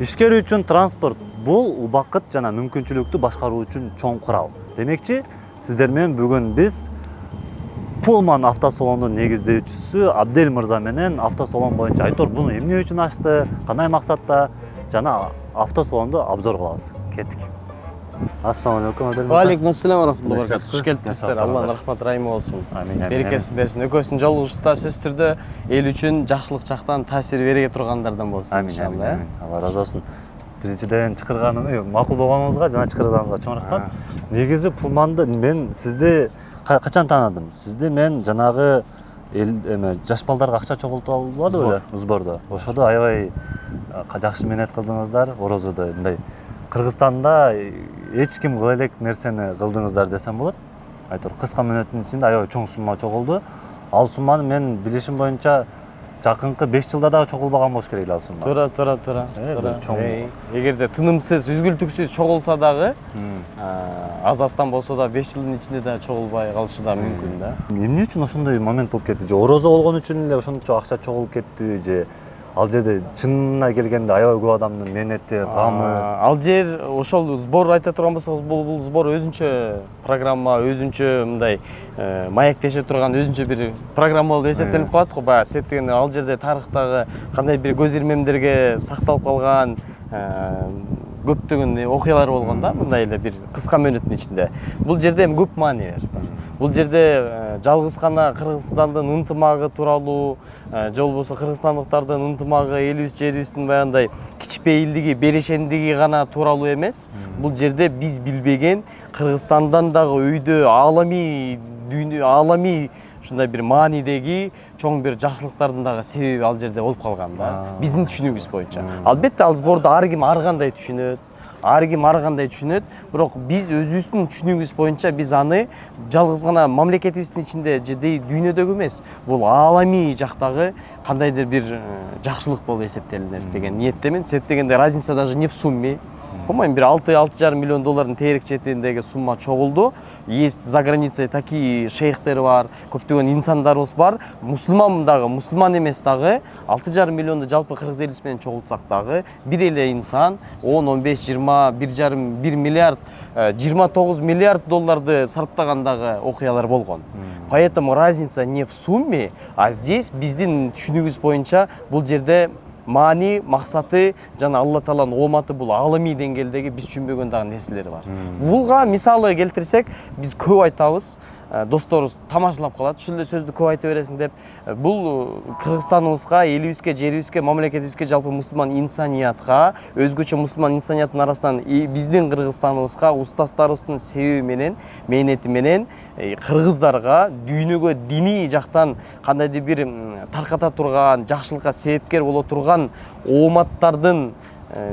Ишкер үчүн транспорт бул убакыт жана мүмкүнчүлүктү башкаруу үчүн чоң курал. Демекчи, сиздер менен бүгүн биз Pullman автосалондун негиздөөчүсү Абдел мырза менен автосалон боюнча Айтор буну эмне үчүн ачты, кандай максатта жана автосалонду обзор кылабыз. Кеттик. Ассаламу алейкум Абдел мырза. Алейкум ассалам рахматуллахи ва баракатух. Куш келипсиздер. Алланын рахматы райымы болсун. Амин. Берекесин берсин. Экөөсүнүн жолугушууда сөзсүз түрдө эл үчүн жакшылык жактан таасир бере тургандардан болсун. Амин. Алла разы болсун. Биринчиден чакырганыңыз, макул болгонуңузга жана чакырганыңызга чоң рахмат. Негизи Pullman'ды мен сизди качан таанадым? Сизди мен жанагы жаш балдарга акча чогултуп албады беле, сбордо. Ошодо аябай жакшы мээнет кылдыңыздар, орозодо мындай Кыргызстанда эч ким кыла элек нерсени кылдыңыздар десем болот. Айтор кыска мөөнөттүн ичинде аябай чоң сумма чогулду. Ал сумманы мен билишим боюнча жакынкы 5 жылда дагы чогулбаган болуш керек ал сумма. Туура. Эгерде тынымсыз, үзгүлтүксүз чогулса дагы, аз-аздан болсо да 5 жылдын ичинде да чогулбай калышы да мүмкүн да. Эмне үчүн ошондой момент болуп кетти? Же орозо болгон үчүн эле ошончо акча чогулуп кеттиби же ал жерде чынына келгенде аябай көп адамдын мээнети, камы? Ал жер ошол сбор айта турган болсоңуз, бул сбор өзүнчө программа, өзүнчө мындай маектеше турган өзүнчө бир программа болуп эсептелип калат го. Баягы себеп дегенде ал жерде тарыхтагы кандай бир көз ирмемдерге сакталып калган көптөгөн окуялар болгон да, мындай эле бир кыска мөөнөттүн ичинде. Бул жерде эми көп маани бар. Бул жерде жалгыз гана Кыргызстандын ынтымагы тууралуу, же болбосо кыргызстандыктардын ынтымагы, элибиз жерибиздин баягындай кичпейилдиги, берешендиги гана тууралуу эмес. Бул жерде биз билбеген Кыргызстандан дагы өйдө алами ушундай бир маанидеги чоң бир жакшылыктардын дагы себеби ал жерде болуп калган да. Биздин түшүнүгүбүз боюнча. Албетте ал сборду ар ким ар кандай түшүнөт, бирок биз өзүбүздүн түшүнүгүбүз боюнча биз аны жалгыз гана мамлекетибиздин ичинде же дүйнөдөгү эмес, бул алами жактагы кандайдыр бир жакшылык болуп эсептелинет деген ниеттемин. Себеп дегенде разница даже не в сумме. По-моему, бир 6,5 миллион доллардын тээрек четиндеги сумма чогулду. Есть за границей такие шейхтер бар, көптөгөн инсандарыбыз бар. Мусулман дагы, мусулман эмес дагы 6,5 миллионду жалпы кыргыз элибиз менен чогултсак дагы бир эле инсан 10, 15, 20, 1,5 миллиард, 29 миллиард долларды сарптаган дагы окуялар болгон. Поэтому разница не в сумме, а здесь биздин түшүнүгүбүз боюнча бул жерде маани, максаты жана Алла Тааланын ооматы бул алымий деңгээлдеги биз түшүнбөгөн дагы нерселер бар. Булга мисалы келтирсек, биз көп айтабыз, досторубуз тамашалап калат, ушул эле сөздү көп айта бересиң деп. Бул Кыргызстаныбызга, элибизге, жерибизге, мамлекетибизге, жалпы мусулман инсаниятка, өзгөчө мусулман инсанияттын арасынан биздин Кыргызстаныбызга устаздарыбыздын себеби менен, мээнети менен кыргыздарга дүйнөгө диний жактан кандайдыр бир тарката турган, жакшылыкка себепкер боло турган ооматтардын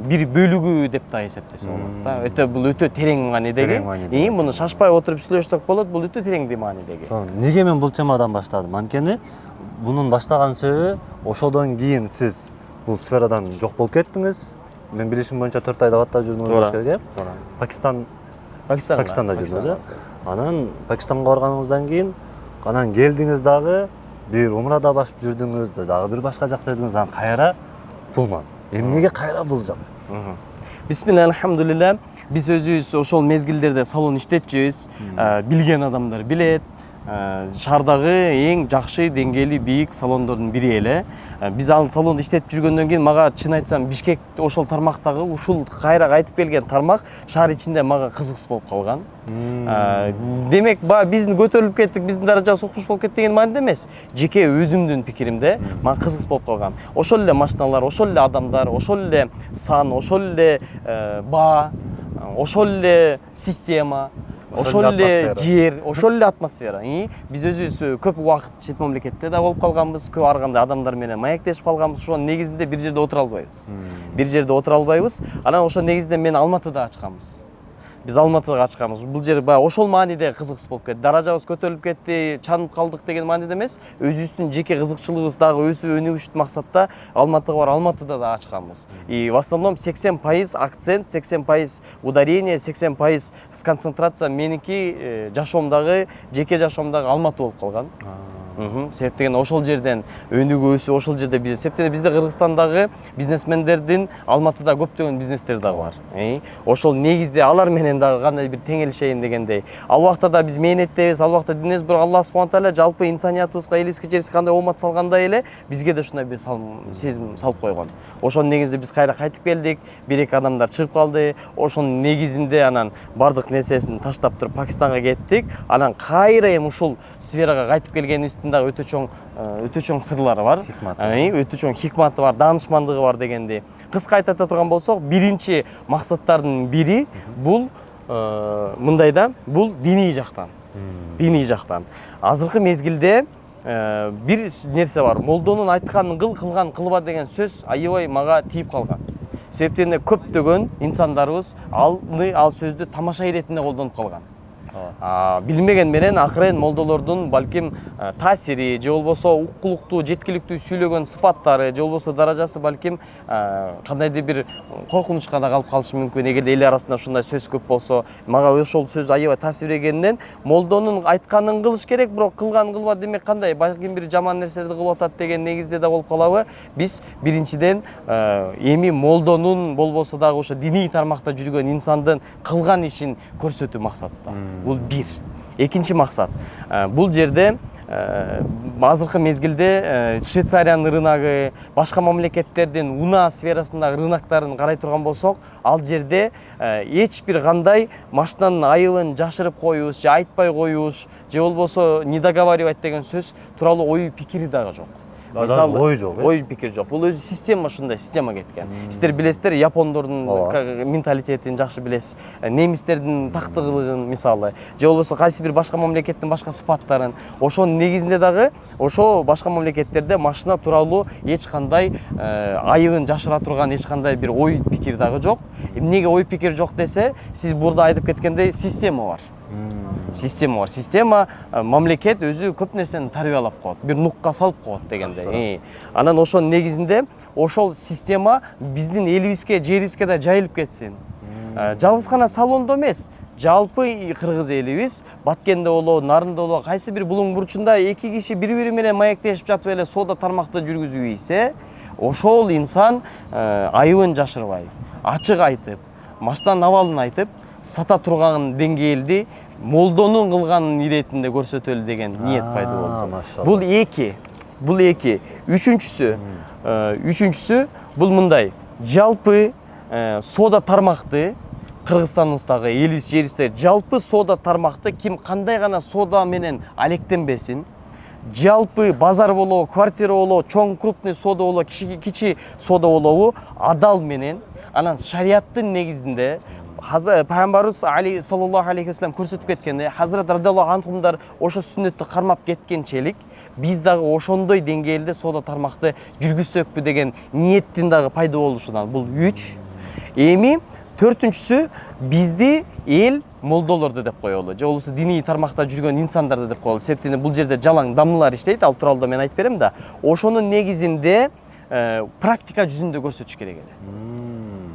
бир бөлүгү деп да эсептесе болот да. Бул өтө терең маанидеги. Муну шашпай отуруп сүйлөшсөк болот, бул өтө терең маанидеги. Неге мен бул темадан баштадым? Анткени бунун баштаган себеби ошодон кийин сиз бул сферадан жок болуп кеттиңиз. Мен билишим боюнча 4 айда абатта жүрдүңүз болуш керек. Пакистанда жүрдүңүз. Анан Пакистанга барганыңыздан кийин анан келдиңиз дагы бир умрада башып жүрдүңүз, дагы бир башка жакта жүрдүңүз, анан кайра Pullman. Эмнеге кайра бул жак? Бисмилла, алхамдулилла. Биз өзүбүз ошол мезгилдерде салон иштетчүбүз. Билген адамдар билет. Шаардагы эң жакшы деңгээли бийик салондордун бири эле. Биз ал салонду иштетип жүргөндөн кийин мага чын айтсам Бишкек ошол тармактагы ушул кайра кайтып келген тармак шаар ичинде мага кызыксыз болуп калган. Демек, биздин көтөрүлүп кеттик, биздин даражабыз укмуш болуп кетти деген мааниде эмес. Жеке өзүмдүн пикиримде мага кызыксыз болуп калган. Ошол эле машиналар, ошол эле адамдар, ошол эле сан, ошол эле баа, ошол эле система, ошол эле жер, ошол эле атмосфера. Биз өзүбүз көп убакыт чет мамлекетте да болуп калганбыз, көп ар кандай адамдар менен маектешип калганбыз. Ошонун негизинде бир жерде отура албайбыз. Анан ошол негизинде мен Алматыда ачканбыз. биз Алматыга ачканбыз. Бул жер баягы ошол мааниде кызыксыз болуп кетти. Даражабыз көтөрүлүп кетти, чанып калдык деген мааниде эмес. Өзүбүздүн жеке кызыкчылыгыбыз дагы өсүп өнүгүш максатта Алматыга бар, Алматыда да ачканбыз. И в основном 80% акцент, 80% ударение, 80% сконцентрация меники жашоомдагы, жеке жашоомдагы Алматы болуп калган. Себептен ошол жерден өнүгүү өсүп, ошол жерде бизнес. Себептен бизде Кыргызстандагы бизнесмендердин Алматыда көптөгөн бизнестери дагы бар. Ошол негизде алар менен дагы кандай бир теңелишейин дегендей. Ал убакта да биз мээнеттебиз, ал убакта динебиз, бирок Аллах субхана тааля жалпы инсаниятыбызга, элибизге, жерибизге кандай оомат салгандай эле бизге да ушундай бир сезим салып койгон. Ошонун негизинде биз кайра кайтып келдик, бир-эки адамдар чыгып калды. Ошонун негизинде анан бардык нерсесин таштап туруп Пакистанга кеттик. Анан кайра эми ушул сферага кайтып келгенибиздин дагы өтө чоң сырлары бар. Өтө чоң хикматы бар, даанышмандыгы бар дегенди. Кыска айта турган болсок, биринчи максаттардын бири бул мындай да, бул диний жактан. Диний жактан. Азыркы мезгилде бир нерсе бар. Молдонун айтканын кыл, кылган кылба деген сөз аябай мага тийип калган. Себептен көптөгөн инсандарыбыз ал сөздү тамаша иретинде колдонуп калган. Билмеген менен акырын молдолордун балким таасири же болбосо уккулуктуу, жеткиликтүү сүйлөгөн сыпаттары же болбосо даражасы балким кандайдыр бир коркунучка да калып калышы мүмкүн. Эгерде эл арасында ушундай сөз көп болсо, мага ошол сөз аябай таасир бергенден молдонун айтканын кылыш керек, бирок кылган кылба демек кандай, балким бир жаман нерселерди кылып атат деген негизде да болуп калабы. Биз биринчиден эми молдонун болбосо дагы ошо диний тармакта жүргөн инсандын кылган ишин көрсөтүү максатта. Бул бир. Экинчи максат. Бул жерде азыркы мезгилде Швейцариянын рыногу, башка мамлекеттердин унаа сферасындагы рыноктарын карай турган болсок, ал жерде эч бир кандай машинанын айыбын жашырып коюш, же айтпай коюш, же болбосо не договаривать деген сөз тууралуу ой пикири дагы жок. Мисалы ой жок. Ой пикир жок. Бул өзү система, ушундай система кеткен. Сиздер билесиздер, япондордун менталитетин жакшы билесиз. Немистердин тактыгылыгын мисалы, же болбосо кайсы бир башка мамлекеттин башка сыпаттарын. Ошонун негизинде дагы ошо башка мамлекеттерде машина тууралуу эч кандай айыбын жашыра турган эч кандай бир ой пикир дагы жок. Эмнеге ой пикир жок десе, сиз бурда айтып кеткендей система бар. Система бар. Система мамлекет өзү көп нерсени тарбиялап коет, бир нукка салып коет дегендей. Анан ошонун негизинде ошол система биздин элибизге, жерибизге да жайылып кетсин. Жалгыз гана салондо эмес, жалпы кыргыз элибиз Баткенде болобу, Нарында болобу, кайсы бир булуң бурчунда эки киши бири-бири менен маектешип жатып эле соода тармакты жүргүзүп ийсе, ошол инсан айыбын жашырбай, ачык айтып, машинанын абалын айтып, сата турган деңгээлди молдонун кылганын иретинде көрсөтөлү деген ниет пайда болду. Бул эки. Үчүнчүсү бул мындай. Жалпы соода тармакты Кыргызстаныбыздагы элибиз, жерибизде жалпы соода тармакты ким кандай гана соода менен алектенбесин. Жалпы базар болобу, квартира болобу, чоң крупный соода болобу, кичи соода болобу, адал менен, анан шариаттын негизинде Пайгамбарыбыз Али саллаллаху алейхи вассалам көрсөтүп кеткенде, Хазрат радиаллаху анхумдар ошо сүннөттү кармап кеткенчелик, биз дагы ошондой деңгээлде соода тармакты жүргүзсөкпү деген ниеттин дагы пайда болушунан. Бул 3. Эми төртүнчүсү бизди эл молдолорду деп коелу, же болбосо диний тармакта жүргөн инсандарды деп коелу. Себептен бул жерде жалаң дамылар иштейт, ал тууралуу да мен айтып берем да. Ошонун негизинде практика жүзүндө көрсөтүш керек эле.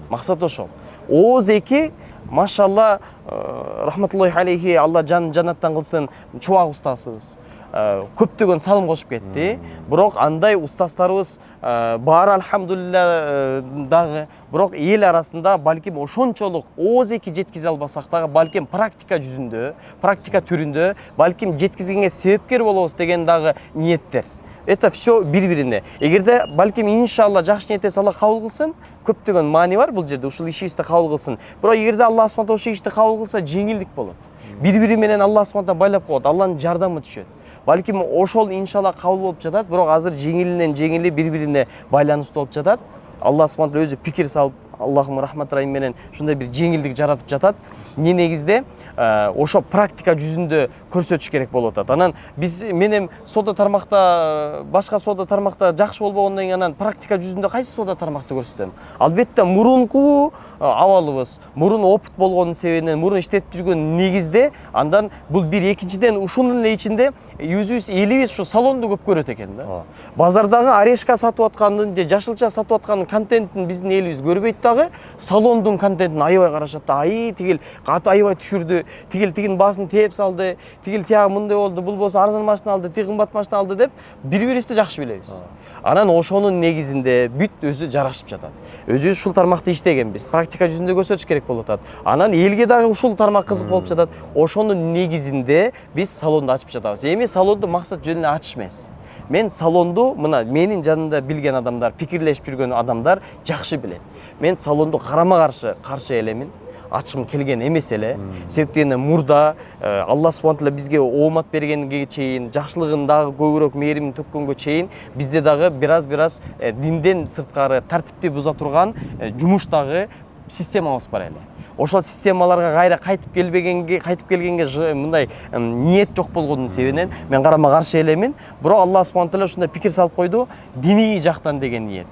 Максат ошол. Ооз-эки, машалла, рахматуллахи алейхи, Алла жаннаттан кылсын, чубак устасыбыз. Көптөгөн салым кошуп кетти. Бирок андай устастарыбыз бар, алхамдулилля дагы. Бирок эл арасында балким ошончолук ооз-эки жеткизе албасак дагы, балким практика жүзүндө, практика түрүндө, балким жеткизгенге себепкер болобуз деген дагы ниеттер. Это все бири-бирине. Эгерде балким иншалла жакшы ниеттес Алла кабыл кылсын, көптөгөн маани бар бул жерде, ушул ишибизди кабыл кылсын. Бирок эгерде Алла субхана ошол ишти кабыл кылса, жеңилдик болот. Бири-бири менен Алла субхана байлап коет, Алланын жардамы түшөт. Балким ошол иншалла кабыл болуп жатат, бирок азыр жеңилинен жеңили бири-бирине байланыштуу болуп жатат. Алла субхана өзү пикир салып, Аллахым рахмат райым менен ушундай бир жеңилдик жаратып жатат. Не негизде ошо практика жүзүндө көрсөтүш керек болуп атат. Анан биз менен соода тармакта башка соода тармакта жакшы болбогондон кийин анан практика жүзүндө кайсы соода тармакты көрсөтөм? Албетте мурунку абалыбыз, мурун опыт болгонун себебинен, мурун иштетип жүргөн негизде, андан бул бир экинчиден ушунун эле ичинде өзүбүз элибиз ушу салонду көп көрөт экен да. Базардагы орешка сатып аткандын же жашылча сатып аткандын контентин биздин элибиз көрбөйт дагы, салондун контентин аябай карашат да. Тигил каты аябай түшүрдү, тигин баасын тээп салды, тигил тиягы мындай болду, бул болсо арзан машина алды, тиги кымбат машина алды деп бири-бирибизди жакшы билебиз. Анан ошонун негизинде бүт өзү жарашып жатат. Өзүбүз ушул тармакта иштегенбиз, практика жүзүндө көрсөтүш керек болуп атат. Анан элге дагы ушул тармак кызык болуп жатат. Ошонун негизинде биз салонду ачып жатабыз. Эми салонду максат жөн эле ачыш эмес. Мен салонду мына менин жанымда билген адамдар, пикирлешип жүргөн адамдар жакшы билет. Мен салонду каршы элемин. Ачкым келген эмес эле. Себептен мурда Алла субхана таала бизге оомат бергенге чейин, жакшылыгын дагы көбүрөөк мээримин төккөнгө чейин бизде дагы бираз динден сырткары тартипти буза турган жумуштагы системабыз бар эле. Ошол системаларга кайра кайтып келгенге мындай ниет жок болгондун себебинен мен карама каршы элемин. Бирок Алла субхана таала ушундай пикир салып койду, диний жактан деген ниет.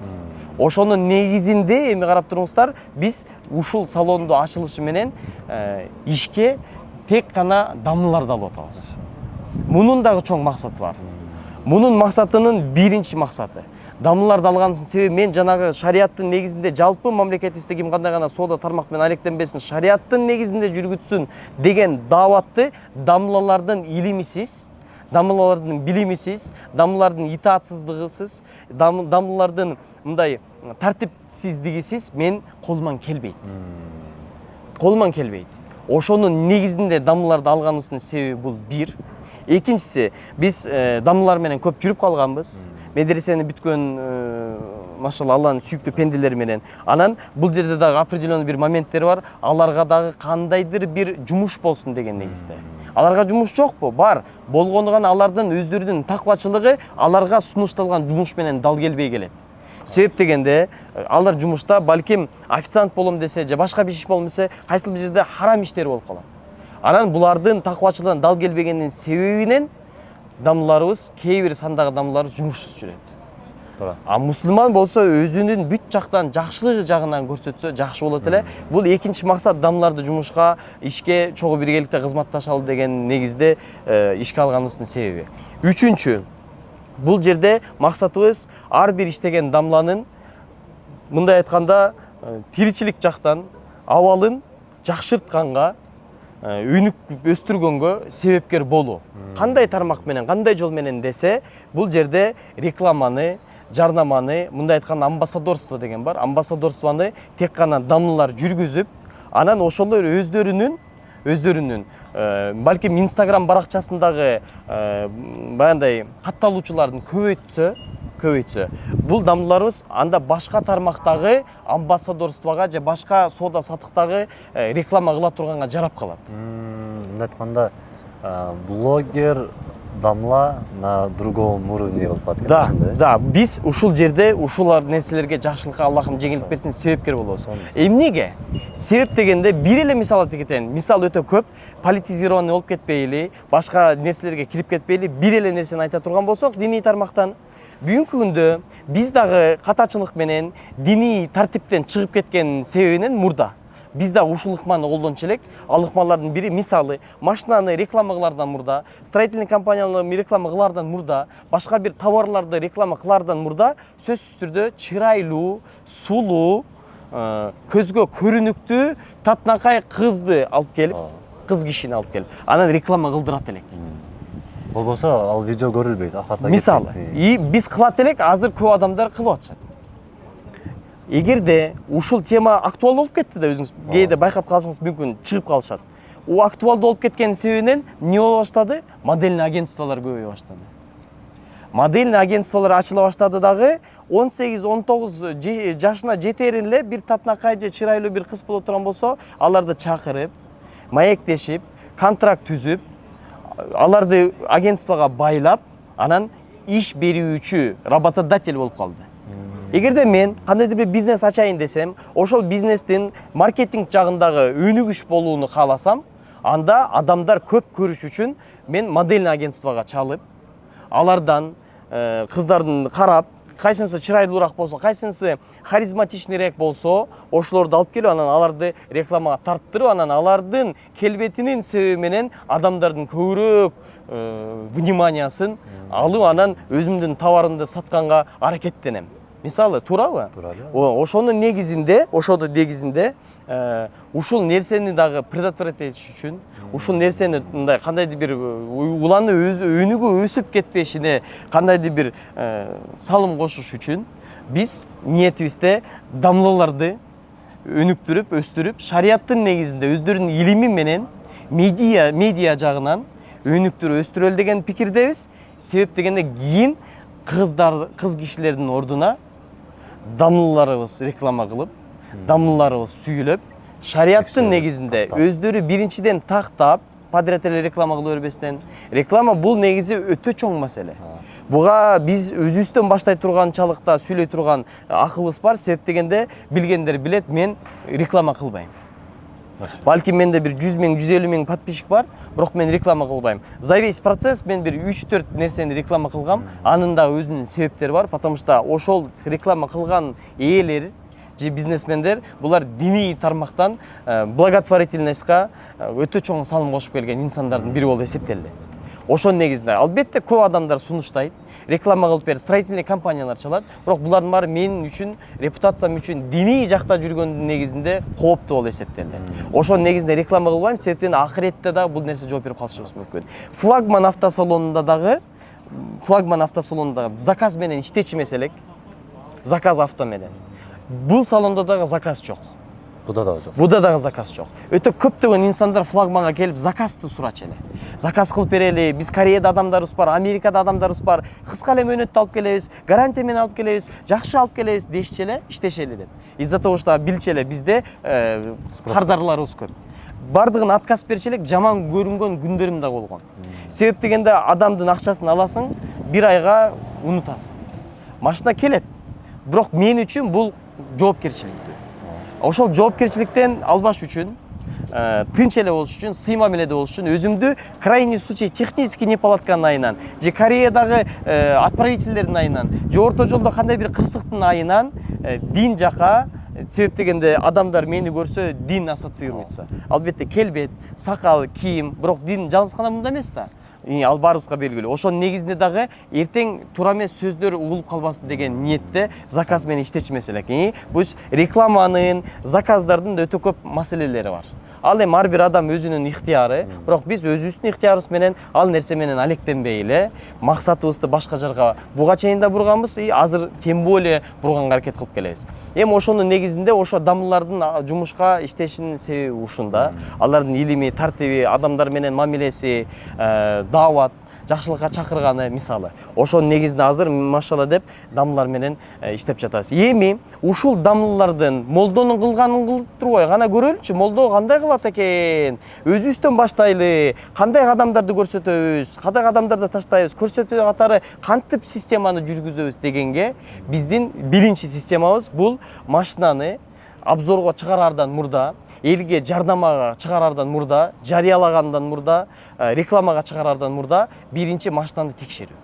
Ошонун негизинде эми карап туруңуздар, биз ушул салонду ачылышы менен ишке тек гана дамлыларды алып атабыз. Мунун дагы чоң максаты бар. Мунун максатынын биринчи максаты дамлыларды алганын себеби мен жанагы шариаттын негизинде жалпы мамлекетибизде ким кандай гана соода тармак менен алектенбесин, шариаттын негизинде жүргүтсүн деген дааватты дамлылардын илимисиз, дамлылардын билимисиз, дамлылардын итаатсыздыгысыз, дамлылардын мындай тартипсиздигисиз мен колуман келбейт. Колуман келбейт. Ошонун негизинде дамлыларды алганыбыздын себеби бул бир. Экинчиси, биз дамлылар менен көп жүрүп калганбыз. Медресени бүткөн машалла Алланын сүйүктүү пенделери менен. Анан бул жерде дагы определенный бир моменттер бар. Аларга дагы кандайдыр бир жумуш болсун деген негизде. Аларга жумуш жокпу? Бар. Болгону гана алардын өздөрүнүн таквачылыгы аларга сунушталган жумуш менен дал келбей келет. Себеп дегенде алар жумушта балким официант болом десе же башка бир иш болом десе, кайсыл бир жерде харам иштер болуп калат. Анан булардын таквачылыгынан дал келбегенин себебинен дамлыларыбыз, кээ бир сандагы дамлыларыбыз жумушсуз жүрөт. А мусулман болсо өзүнүн бүт жактан жакшылыгы жагынан көрсөтсө жакшы болот эле. Бул экинчи максат дамлыларды жумушка, ишке чогуу биргеликте кызматташалы деген негизде ишке алганыбыздын себеби. Үчүнчү, бул жерде максатыбыз ар бир иштеген дамланын мындай айтканда тиричилик жактан абалын жакшыртканга, өнүк өстүргөнгө себепкер болуу. Кандай тармак менен, кандай жол менен десе, бул жерде рекламаны, жарнаманы, мындай айтканда амбассадорство деген бар. Амбассадорствону тек гана дамлылар жүргүзүп, анан ошолор өздөрүнүн балким Instagram баракчасындагы баягындай катталуучулардын көбөйтсө, бул дамлыларыбыз анда башка тармактагы амбассадорствого же башка соода сатыктагы реклама кыла турганга жарап калат. Мындай айтканда блогер дамла на другом уровне болуп калат экен. Да, биз ушул жерде ушулар нерселерге жакшылыкка Аллахым жеңилдик берсин себепкер болобуз. Эмнеге? Себеп дегенде бир эле мисал айтып кетейин. Мисал өтө көп, политизированный болуп кетпейли, башка нерселерге кирип кетпейли, бир эле нерсени айта турган болсок, диний тармактан бүгүнкү күндө биз дагы катачылык менен диний тартиптен чыгып кеткен себебинен мурда биз да ушул ыкманы колдончу элек. Ал ыкмалардын бири мисалы машинаны реклама кылардан мурда, строительный компанияларды реклама кылардан мурда, башка бир товарларды реклама кылардан мурда сөзсүз түрдө чырайлуу, сулуу, көзгө көрүнүктүү татынакай кызды алып келип, кыз кишини алып келип, анан реклама кылдырат элек. Болбосо ал видео көрүлбөйт, акырата. Мисалы, биз кылат элек, азыр көп адамдар кылып атышат. Эгерде ушул тема актуалдуу болуп кетти да, өзүңүз кээде байкап калышыңыз мүмкүн, чыгып калышат. У актуалдуу болуп кеткенин себебинен эмне боло баштады? Модельный агентстволор көбөйө баштады. Модельный агентстволор ачыла баштады дагы, 18-19 жашына жетерин эле бир татынакай же чырайлуу бир кыз боло турган болсо, аларды чакырып, маектешип, контракт түзүп, аларды агентствого байлап, анан иш берүүчү работодатель болуп калды. Эгерде мен кандайдыр бир бизнес ачайын десем, ошол бизнестин маркетинг жагындагы өнүгүш болууну кааласам, анда адамдар көп көрүш үчүн мен модельный агентствого чалып, алардан кыздардын карап, кайсынысы чырайлуураак болсо, кайсынысы харизматичныйраак болсо, ошолорду алып келип, анан аларды рекламага тарттырып, анан алардын келбетинин себеби менен адамдардын көбүрөөк вниманиясын алып, анан өзүмдүн товарымды сатканга аракеттенем. Мисалы, туурабы? Туура. Ошонун негизинде, ушул нерсени дагы предотвратить этиш үчүн, ушул нерсени мындай кандайдыр бир уланы өнүгүү өсүп кетпешине кандайдыр бир салым кошуш үчүн биз ниетибизде дамлаларды өнүктүрүп, өстүрүп, шарияттын негизинде өздөрүнүн илими менен медиа жагынан өнүктүрүп, өстүрөлү деген пикирдебиз. Себеп дегенде кийин кыз кишилердин ордуна дамлыларыбыз реклама кылып, дамлыларыбыз сүйүлөп, шарияттын негизинде өздөрү биринчиден тактап, подряд эле реклама кыла бербестен, реклама бул негизи өтө чоң маселе. Буга биз өзүбүздөн баштай турганчалыкта сүйлөй турган акылыбыз бар. Себеп дегенде билгендер билет, мен реклама кылбайм. Балки менде бир 100 000, 150 000 подписчик бар, бирок мен реклама кылбайм. За весь процесс мен бир 3-4 нерсени реклама кылгам. Анын да өзүнүн себептери бар, потому что ошол реклама кылган ээлер же бизнесмендер булар диний тармактан благотворительностька өтө чоң салым кошуп келген инсандардын бири болуп эсептелди. Ошонун негизинде албетте көп адамдар сунуштайт, реклама кылып берип, строительный компаниялар чалат, бирок булардын баары менин үчүн, репутациям үчүн диний жакта жүргөндүн негизинде кооптуу болуп эсептелди. Ошонун негизинде реклама кылбайм, себептен акыретте дагы бул нерсе жооп берип калышыбыз мүмкүн. Флагман автосалонунда дагы заказ менен иштечимес элек. Заказ авто менен. Бул салонда дагы заказ жок. Буда дагы жок. Буда дагы заказ жок. Өтө көптөгөн инсандар флагманга келип заказды сурачу эле. Заказ кылып берели, биз Кореяда адамдарыбыз бар, Америкада адамдарыбыз бар, кыска эле мөөнөттө алып келебиз, гарантия менен алып келебиз, жакшы алып келебиз дешчи эле, иштешели деп. Из-за того, что билчи эле бизде кардарларыбыз көп. Бардыгын отказ берчи элек, жаман көрүнгөн күндөрүм да болгон. Себеп дегенде адамдын акчасын аласың, бир айга унутасың. Машина келет, бирок мен үчүн бул жоопкерчиликтүү. Ошол жоопкерчиликтен албаш үчүн, тынч эле болуш үчүн, сыйма меледе болуш үчүн өзүмдү крайний случай технический неполадканын айынан, же Кореядагы отправительдердин айынан, же орто жолдо кандай бир кырсыктын айынан дин жака, себеп дегенде адамдар мени көрсө дин ассоциируется. Албетте келбет, сакал, кийим, бирок дин жалгыз гана мында эмес да. Ал баарыбызга белгилүү. Ошонун негизинде дагы эртең туура эмес сөздөр угулуп калбасын деген ниетте заказ менен иштечимес элек. Бул рекламанын, заказдардын да өтө көп маселелери бар. Ал эми ар бир адам өзүнүн ыктыяры, бирок биз өзүбүздүн ыктыярыбыз менен ал нерсе менен алектенбей эле максатыбызды башка жарга буга чейин да бурганбыз, азыр тем более бурганга аракет кылып келебиз. Эми ошонун негизинде ошо дамлылардын жумушка иштешинин себеби ушунда. Алардын илими, тартиби, адамдар менен мамилеси, даават, жакшылыкка чакырганы мисалы. Ошонун негизинде азыр машалла деп дамлылар менен иштеп жатабыз. Эми ушул дамлылардын молдонун кылганын кылып турбай гана көрөлүчү, молдо кандай кылат экен? Өзүбүздөн баштайлы, кандай кадамдарды көрсөтөбүз, кандай кадамдарды таштайбыз, көрсөтүү катары кантип системаны жүргүзөбүз дегенге биздин биринчи системабыз бул машинаны обзорго чыгарардан мурда, элге жардамага чыгарардан мурда, жарыялагандан мурда, рекламага чыгарардан мурда биринчи машинаны текшерүү.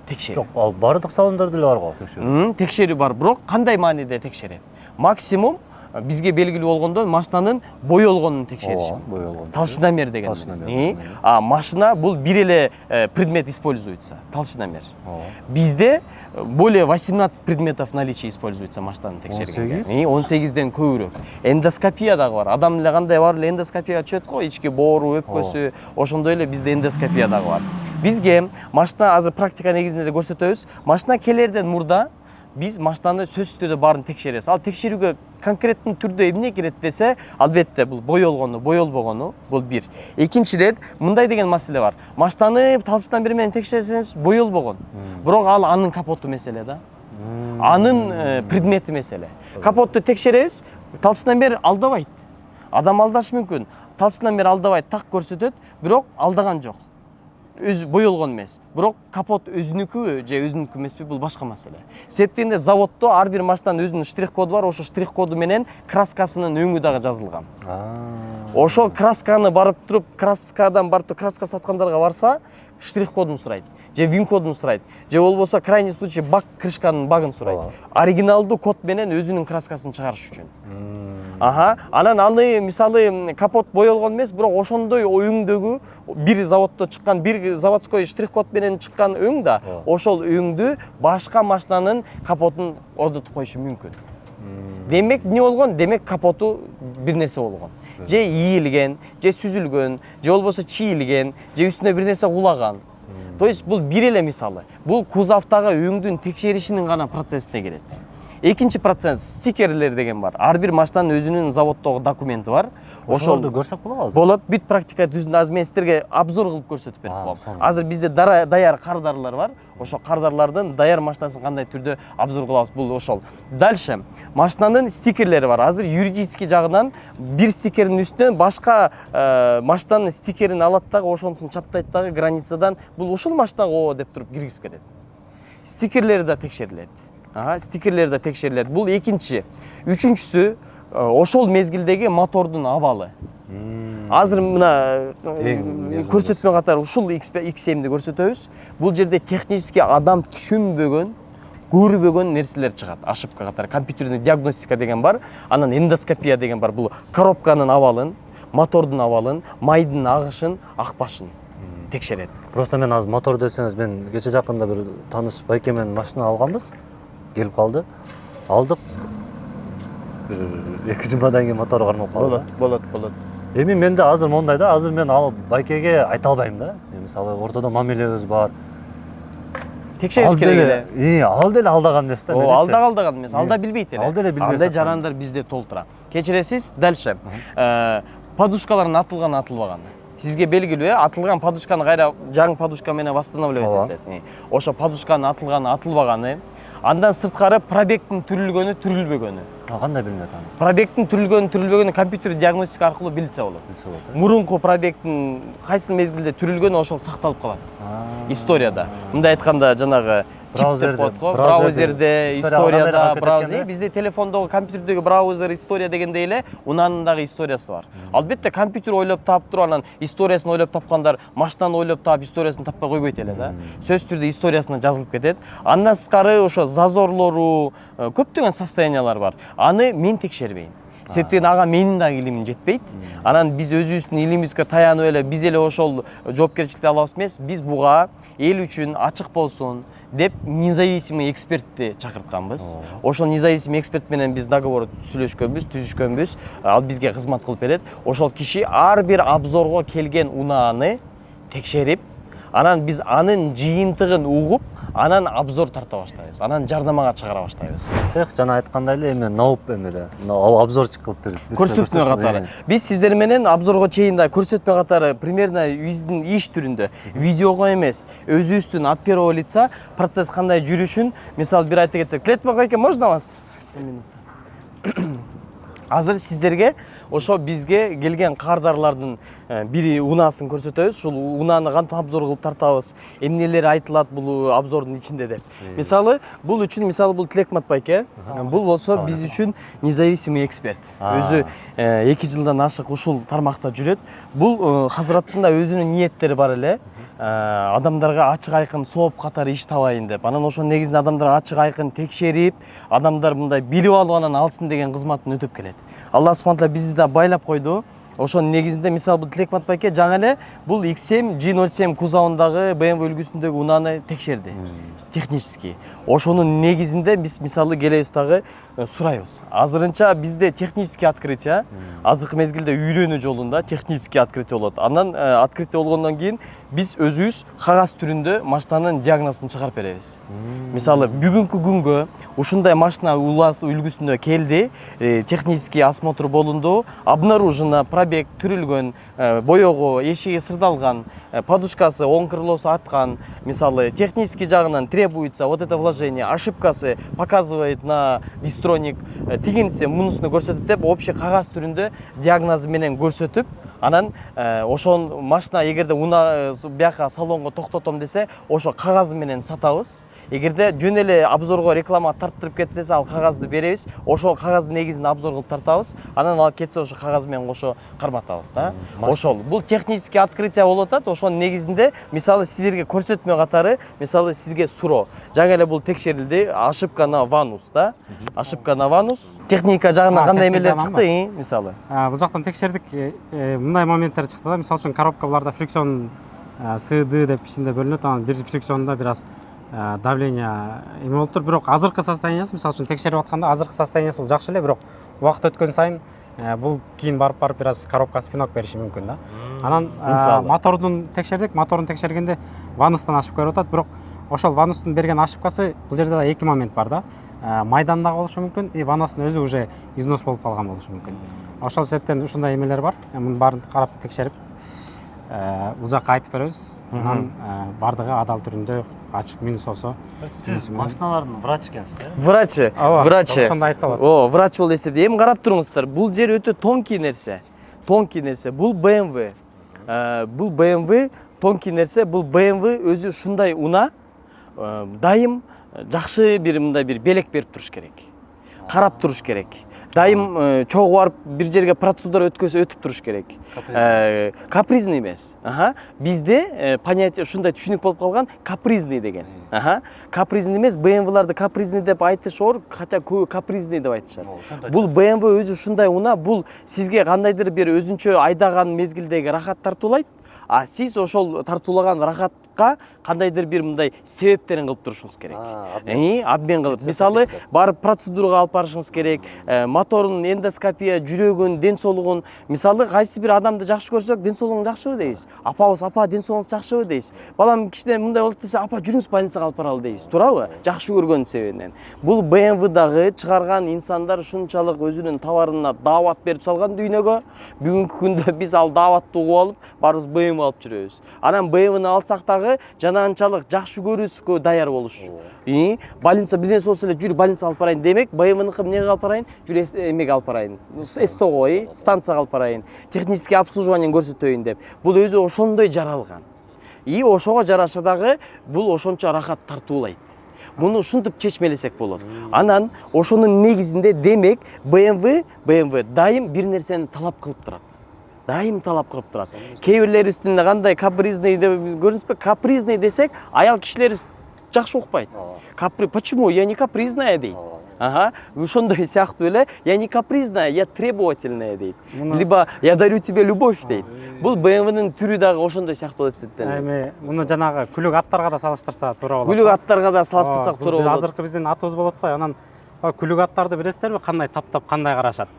Текшерүү. Жок, ал бардык салондарда эле бар го текшерүү. Текшерүү бар, бирок кандай мааниде текшерет? Максимум бизге белгилүү болгондо машинанын боелгонун текшериш. Толщиномер деген. Машина бул бир эле предмет используется, толщиномер. Бизде более 18 предметов наличия используется машинаны текшергенде. 18ден көбүрөөк. Эндоскопия дагы бар. Адам эле кандай бар эле эндоскопияга чөт го, ички боору, өпкөсү, ошондой эле бизде эндоскопия дагы бар. Бизге машина азыр практика негизинде да көрсөтөбүз. Машина келерден мурда биз машинаны сөзсүз түрдө баарын текшеребиз. Ал текшерүүгө конкреттүү түрдө эмне кирет десе, албетте бул боелгону, боелбогону, бул бир. Экинчиден, мындай деген маселе бар. Машинаны толщиномер менен текшерсеңиз боелбогон. Бирок ал анын капоту меселе да. Анын предмети меселе. Капотту текшеребиз, толщиномер алдабайт. Адам алдашы мүмкүн. Толщиномер алдабайт, так көрсөтөт, бирок алдаган жок. өз боелгон эмес. Бирок капот өзүнүкүбү же өзүнүкү эмеспи, бул башка маселе. Себептен заводдо ар бир машинанын өзүнүн штрих коду бар, ошо штрих коду менен краскасынын өңү дагы жазылган. Ошо красканы барып туруп, краскадан барып краска саткандарга барса, штрих кодун сурайт, же вин кодун сурайт, же болбосо крайний случай бак крышканын багын сурайт. Оригиналдуу код менен өзүнүн краскасын чыгарыш үчүн. Анан аны мисалы капот боелгон эмес, бирок ошондой өңдөгү бир заводдо чыккан, бир заводской штрих код менен чыккан өң да, ошол өңдү башка машинанын капотун ордотуп коюшу мүмкүн. Демек эмне болгон? Демек капоту бир нерсе болгон. Же ийилген, же сүзүлгөн, же болбосо чийилген, же үстүнө бир нерсе кулаган. То есть бул бир эле мисалы. Бул кузовдагы өңдүн текшеришинин гана процессине кирет. Экинчи процесс стикерлер деген бар. Ар бир машинанын өзүнүн заводдогу документи бар. Ошолду көрсөк болобу азыр? Болот. Бүт практика түзүндө азыр мен силерге обзор кылып көрсөтүп берип коем. Азыр бизде даяр кардарлар бар. Ошо кардарлардын даяр машинасын кандай түрдө обзор кылабыз, бул ошол. Дальше машинанын стикерлери бар. Азыр юридический жагынан бир стикердин үстүнө башка машинанын стикерин алат дагы, ошонусун чаптайт дагы границадан бул ушул машинага деп туруп киргизип кетет. Стикерлери да текшерилет. Стикерлер да текшерилет. Бул экинчи. Үчүнчүсү ошол мезгилдеги мотордун абалы. Азыр мына көрсөтмө катары ушул X7-ди көрсөтөбүз. Бул жерде технически адам түшүнбөгөн, көрбөгөн нерселер чыгат. Ошибка катары компьютерный диагностика деген бар, анан эндоскопия деген бар. Бул коробканын абалын, мотордун абалын, майдын агышын, акпашын текшерет. Просто мен азыр мотор десеңиз, мен кече жакында бир тааныш байке менен машина алганбыз. Келип калды. Алдык. Бир 2 жумадан кийин мотор кармап калды. Болот. Эми менде азыр мондай да, азыр мен ал байкеге айта албайм да. Мисалы ортодо мамилебиз бар. Текшериш керек эле. Ал деле алдаган эмес да. Алдаган эмес, алда билбейт эле. Ал деле билбейт. Андай жарандар бизде толтура. Кечиресиз, дальше. Подушкалардын атылган, атылбаганы. Сизге белгилүү, атылган подушканы кайра жаңы подушка менен восстанавливать этет. Ошо подушканын атылганы, атылбаганы. Андан сырткары пробегтин түрүлгөнү, түрүлбөгөнү. Кандай билинет аны? Пробегтин түрүлгөнү, түрүлбөгөнү компьютер диагностика аркылуу билсе болот. Мурунку пробегтин кайсы мезгилде түрүлгөнү ошол сакталып калат. Историяда. Мындай айтканда жанагы браузерде, историяда, браузер. Бизде телефондогу, компьютердеги браузер история дегендей эле, унанын дагы историясы бар. Албетте компьютер ойлоп таап туруп, анан историясын ойлоп тапкандар машинаны ойлоп таап историясын таппай койбойт эле да. Сөзсүз түрдө историясына жазылып кетет. Андан сырткары ошо зазорлору, көптөгөн состояниялар бар. Аны мен текшербейм. Себептен ага менин дагы илимим жетпейт. Анан биз өзүбүздүн илимибизге таянып эле биз эле ошол жоопкерчиликти алабыз эмес. Биз буга эл үчүн ачык болсун деп независимый экспертти чакыртканбыз. Ошол независимый эксперт менен биз договор түзүшкөнбүз. Ал бизге кызмат кылып берет. Ошол киши ар бир обзорго келген унааны текшерип, анан биз анын жыйынтыгын угуп, анан обзор тарта баштайбыз. Анан жардамага чыгара баштайбыз. Шейх жана айткандай эле эми ноуп эмеле. Обзорчик кылып бериз. Көрсөтмө катары. Биз сиздер менен обзорго чейин да көрсөтмө катары примерно биздин иш түрүндө, видеого эмес, өзүбүздүн от первого лица процесс кандай жүрүшүн, мисалы бир айта кетсек, клетма койке можно вас? Азыр сиздерге ошо бизге келген кардарлардын бири унасын көрсөтөбүз. Ушул унааны кантип обзор кылып тартабыз, эмнелер айтылат бул обзордун ичинде деп. Мисалы, бул Тилекмат байке. Бул болсо биз үчүн независимый эксперт. Өзү 2 жылдан ашык ушул тармакта жүрөт. Бул Хазраттын да өзүнүн ниеттери бар эле. Адамдарга ачык айкын сооп катары иш табайын деп. Анан ошонун негизинде адамдар ачык айкын текшерип, адамдар мындай билип алгандан алсын деген кызматын өтөп келет. Алла субхана таала бизди да байлап койду. Ошонун негизинде мисалы бул Тилекмат байке жаңы эле бул X7 G07 кузовундагы BMW үлгүсүндөгү унааны текшерди. Технически. Ошонун негизинде биз мисалы келебиз дагы сурайбыз. Азырынча бизде технический открытие, азыркы мезгилде үйрөнүү жолунда технический открытие болот. Андан открытие болгондон кийин биз өзүбүз кагаз түрүндө машинанын диагнозун чыгарып беребиз. Мисалы бүгүнкү күнгө ушундай машина үлгүсүндө келди, технический осмотр болунду, обнаружено пробег түрүлгөн, боёгу, эшиги сырдалган, подушкасы, оң крылосу аткан, мисалы технический жагынан требуется вот это вложение, ошибкасы показывает на дистроник, тигинси мунусуну көрсөтөт деп общий кагаз түрүндө диагноз менен көрсөтүп, Анан ошон машина эгерде уна бияка салонго токтотом десе, ошо кагаз менен сатабыз. Эгерде жөн эле обзорго реклама тарттырып кетсе, ал кагазды беребиз. Ошол кагаздын негизинде обзор кылып тартабыз. Анан ал кетсе ошо кагаз менен кошо карматабыз да. Ошол бул технический открытие болуп атат. Ошонун негизинде мисалы силерге көрсөтмө катары, мисалы сизге суроо. Жаңы эле бул текшерилди. Ошибка на ванус да. Ошибка на ванус. Техника жагынан кандай эмелер чыкты, мисалы? Бул жактан текшердик. Мындай моменттер чыкты да. Мисалы үчүн коробкаларда фрикцион СД деп ичинде бөлүнөт. Анан бир фрикционда бир аз давление эме болуп тур, бирок азыркы состояниясы, мисалы үчүн текшерип атканда азыркы состояниясы бул жакшы эле, бирок убакыт өткөн сайын бул кийин барып бир аз коробка спинок бериши мүмкүн да. Анан мотордун текшердик, моторун текшергенде ванустан ошибка берип атат, бирок ошол ванустун берген ошибкасы бул жерде да эки момент бар да. Майданда болушу мүмкүн, и ванустун өзү уже износ болуп калган болушу мүмкүн. Ошол себептен ушундай эмелер бар. Мунун баарын карап текшерип бул жакка айтып беребиз. Анан бардыгы адал түрүндө ачык минус болсо. Сиз машиналардын врач экенсиз да? Врач. Ошондой айтса болот. Врач болуп эсептейт. Эми карап туруңуздар. Бул жер өтө тонкий нерсе. Бул BMW. Бул BMW тонкий нерсе. Бул BMW өзү ушундай уна дайым жакшы бир мындай бир белек берип туруш керек. Карап туруш керек. Дайым чогуу барып бир жерге процедура өтүп туруш керек. Капризный эмес. Бизде понятие ушундай түшүнүк болуп калган, капризный деген. Капризный эмес, BMW-ларды капризный деп айтыш оор, хотя көбү капризный деп айтышат. Бул BMW өзү ушундай уна, бул сизге кандайдыр бир өзүнчө айдаган мезгилдеги рахат тартуулайт. А сиз ошол тартуулаган рахатка кандайдыр бир мындай себептерин кылып турушуңуз керек. Обмен кылып. Мисалы, барып процедурага алып барышыңыз керек, моторун, эндоскопия, жүрөгүн, ден соолугун. Мисалы, кайсы бир адамды жакшы көрсөк, ден соолугуң жакшыбы дейбиз. Апабыз, апа, ден соолугуңуз жакшыбы дейбиз. Балам кичине мындай болуп десе, апа, жүрүңүз больницага алып баралы дейбиз. Туурабы? Жакшы көргөн себебинен. Бул BMW-дагы чыгарган инсандар ушунчалык өзүнүн товарына даават берип салган дүйнөгө. Бүгүнкү күндө биз ал дааватты угуп алып, барыбыз BMW алып жүрөбүз. Анан BMW-ны алсак дагы жанагынчалык жакшы көрүүскө даяр болуш. Больница бирден болсо эле жүр больница алып барайын демек, BMW-ны эмнеге алып барайын? Жүр эмеге алып барайын. СТО-го, станцияга алып барайын. Технический обслуживание көрсөтөйүн деп. Бул өзү ошондой жаралган. Ошого жараша дагы бул ошончо рахат тартуулайт. Муну ушинтип чечмелесек болот. Анан ошонун негизинде демек BMW дайым бир нерсени талап кылып турат. Дайым талап кылып турат. Кээ бирлерибиздин кандай капризный деп көрүнүзбү? Капризный десек, аял кишилер жакшы укпайт. Почему? Я не капризная дейт. Ошондой сыяктуу эле, я не капризная, я требовательная дейт. Либо я дарю тебе любовь дейт. Бул BMW-нын түрү дагы ошондой сыяктуу болуп эсептелет. Эми муну жанагы күлүк аттарга да салыштырса туура болот. Күлүк аттарга да салыштырсак туура болот. Азыркы биздин атыбыз болуп атпайбы? Анан күлүк аттарды билесиздерби, кандай таптап, кандай карашат?